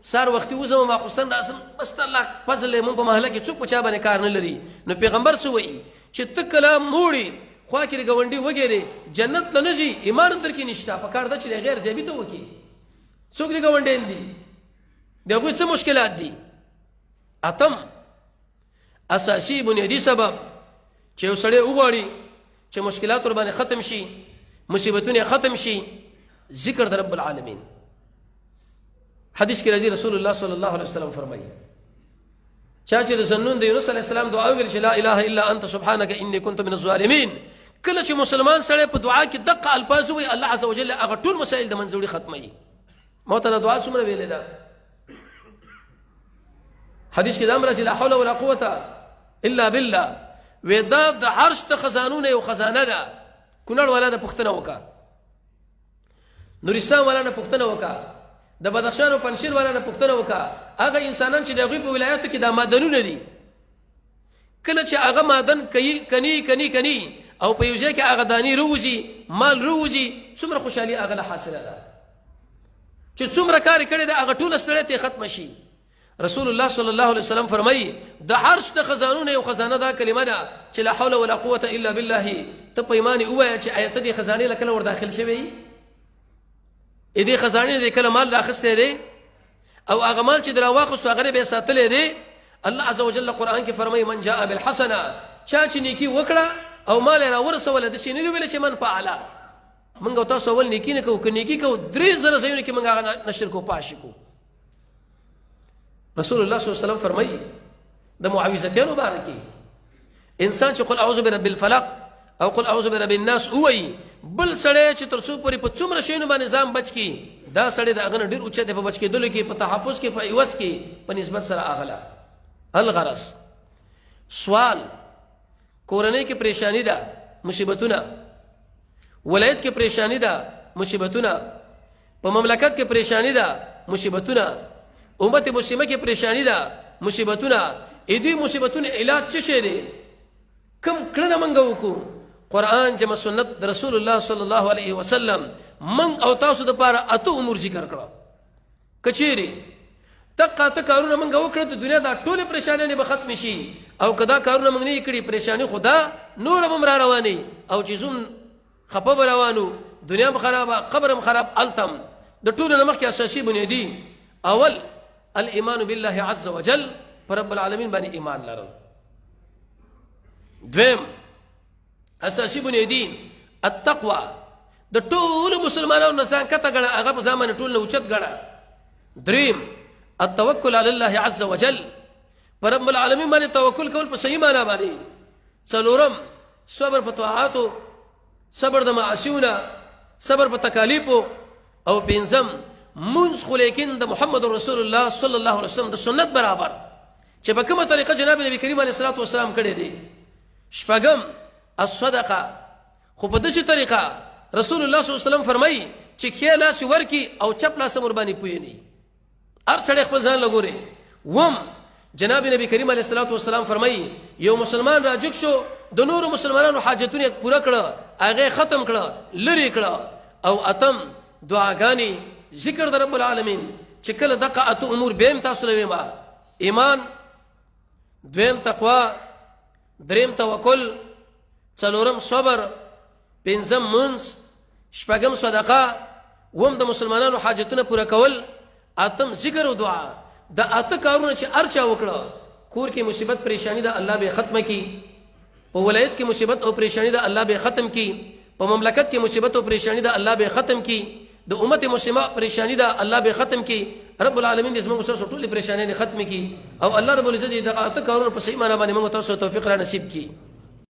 سار وختي وځم ماخوستن راسم بس د الله فضل دی مونږ په محله کې څوک په چا باندې کار نه لري نو پیغمبر څه وایي چې ته کله موړې خوا کې د ګاونډي وګیرې جنت له نه ځي ایمان هم در کې نشته پکار ده چې د هغې ارزیابي ته وکړي څوک د ګاونډیان دي د هغوی څه مشکلات دي اتم اساسي بنیادي سبب چې یو سړی وغواړي چې مشکلات ور باندې ختم شي مصیبتونه ختم شي ذکر د رب العالمین حدیث کې راځي رسول الله صلی الله علیه وسلم فرمایي چا چې د زنون د یونس علیه السلام دعا ویل چې لا اله الا انت سبحانك اني كنت من الظالمین کله چې مسلمان سړی په دعا کې دقه الفاظ وایي الله عز وجل هغه ټول مسائل د منځوړي ختموي ما ته دعا څومره ویلې ده حدیث کې دا هم راځي لا حول ولا قوة الا بالله ودا د عرش د خزانونه یو خزانه ده کونړ والا نه پوښتنه وکړه نورستان والا نه پوښتنه وکړه د بدخشان او پنجشیر والا نه پوښتنه وکړه هغه انسانان چې د هغوی په ولایاتو کې دا معدنونه دي کله چې هغه معدن کني او په یو ځای کې هغه دانې روزي مال روزي څومره خوشحالي هغه له حاصله ده چې څومره کار یې کړی ده هغه ټوله ستړی ته ختمه شي رسول الله صلی الله علیه وسلم فرمایي د عرش د خزانونه یو خزانه دا کلمه ده چې لا حول ولا قوة الا بالله ته په ایمان ووایه چې آیت دې خزانې له کله ور داخل شوی دې خزانې دې کله مال راخستی دی او هغه مال چې در واخیستو هغه به یې ساتلی دی الله عز وجل قرآن کې فرمایي من جاء بالحسنه چا چې نیکي وکړه او مال یې راورسوله داسې نه دي ویلې چې من فعله موږ او تاسو اول نیکي نه کوو که نیکي کوو 3000 ځایونو کې موږ هغه نشر کوو پاشي کوو رسول الله صلی الله علیه وسلم فرمایي د معوذتین مبارکي انسان چې قل اعوذ برب الفلق او قل اعوذ برب الناس وایي بل سړی چې تر څو پورې په څومره شیانو باندې ځان بچ کړي دا سړی د هغه نه ډېر اوچت دی په بچ کېدلو کې په تحفظ کې په عوض کې په نسبت سره اغله الغرض سوال کورنۍ کې پریشانی ده مصیبتونه ولایت کې پریشانی ده مصیبتونه په مملکت کې پریشانی ده مصیبتونه امت مسلمه کې پریشانی ده مصیبتونه دې مصیبتونه علاج څه شی دی کوم کړنه موږ وکړو قرآن جمع سنت رسول الله صلی الله علیه وسلم من او تاسو د پاره اته امور ذکر کړه کچيري تقا کارونه موږ وکړو د دنیا دا ټول پریشانونه به ختم شي او کدا کارونه موږ نه کړی پریشانی خدا نور هم را رواني او چې زوم خپه روانو دنیا به خرابه قبر هم خراب التم د ټول نمخ کې اساسي بنیادی اول الایمان بالله عز وجل، پر رب العالمین باندې ایمان لرل. دویم اساسي بنیادین التقوى، د ټول مسلمانانو نه ځان کته ګڼه، هغه په ځان باندې ټول نه اوچت ګڼه. دریم التوکل علی الله عز وجل، پر رب العالمین باندې توکل کول په صحیح معنا باندې. څلورم صبر په طاعاتو، صبر د معاصیونه، صبر په تکالیفو. او پنځم منځ خو لیکن د محمد رسول الله صلی الله علیه وسلم د سنت برابر، چې په کومه طریقه جناب نبی کریم علیه الصلاه والسلام کړی دی. شپږم الصدقه، خو په داسې طریقه رسول الله صلی الله علیه وسلم فرمایي چې ښی لاس ورکي او چپ لاس ور باندې پویني، هر سړی خپل ځان لګوري. وم جناب نبی کریم علیه الصلاه والسلام فرمایي یو مسلمان راجک شو، د نورو مسلمانانو حاجتونه پوره کړه، هغه ختم کړه، لری کړه. او اتم دعاګانی، ذکر د رب العالمین، چې کله دغه اته امور بهم تاسو لوي ما ایمان، دویم تقوا، دریم توکل، څلورم صبر، پنځم منځ، شپږم صدقه، وم د مسلمانانو حاجتونه پوره کول، اتم ذکر او دعا. د اته کارونه چې ارچا وکړه، کور کې مصیبت پریشانی ده الله به ختم کی، په ولایت کې مصیبت او پریشانی ده الله به ختم کی، په مملکت کې مصیبت او پریشانی ده الله به ختم کی، د امت مسلمه پریشانی ده الله به ختم کی. رب العالمین دې زموږ سره ټولې پریشانۍ ختم کی، او الله رب العزت دې د اته کارونه په صحیح معنا باندې موږ تاسو توفیق را نصیب کی.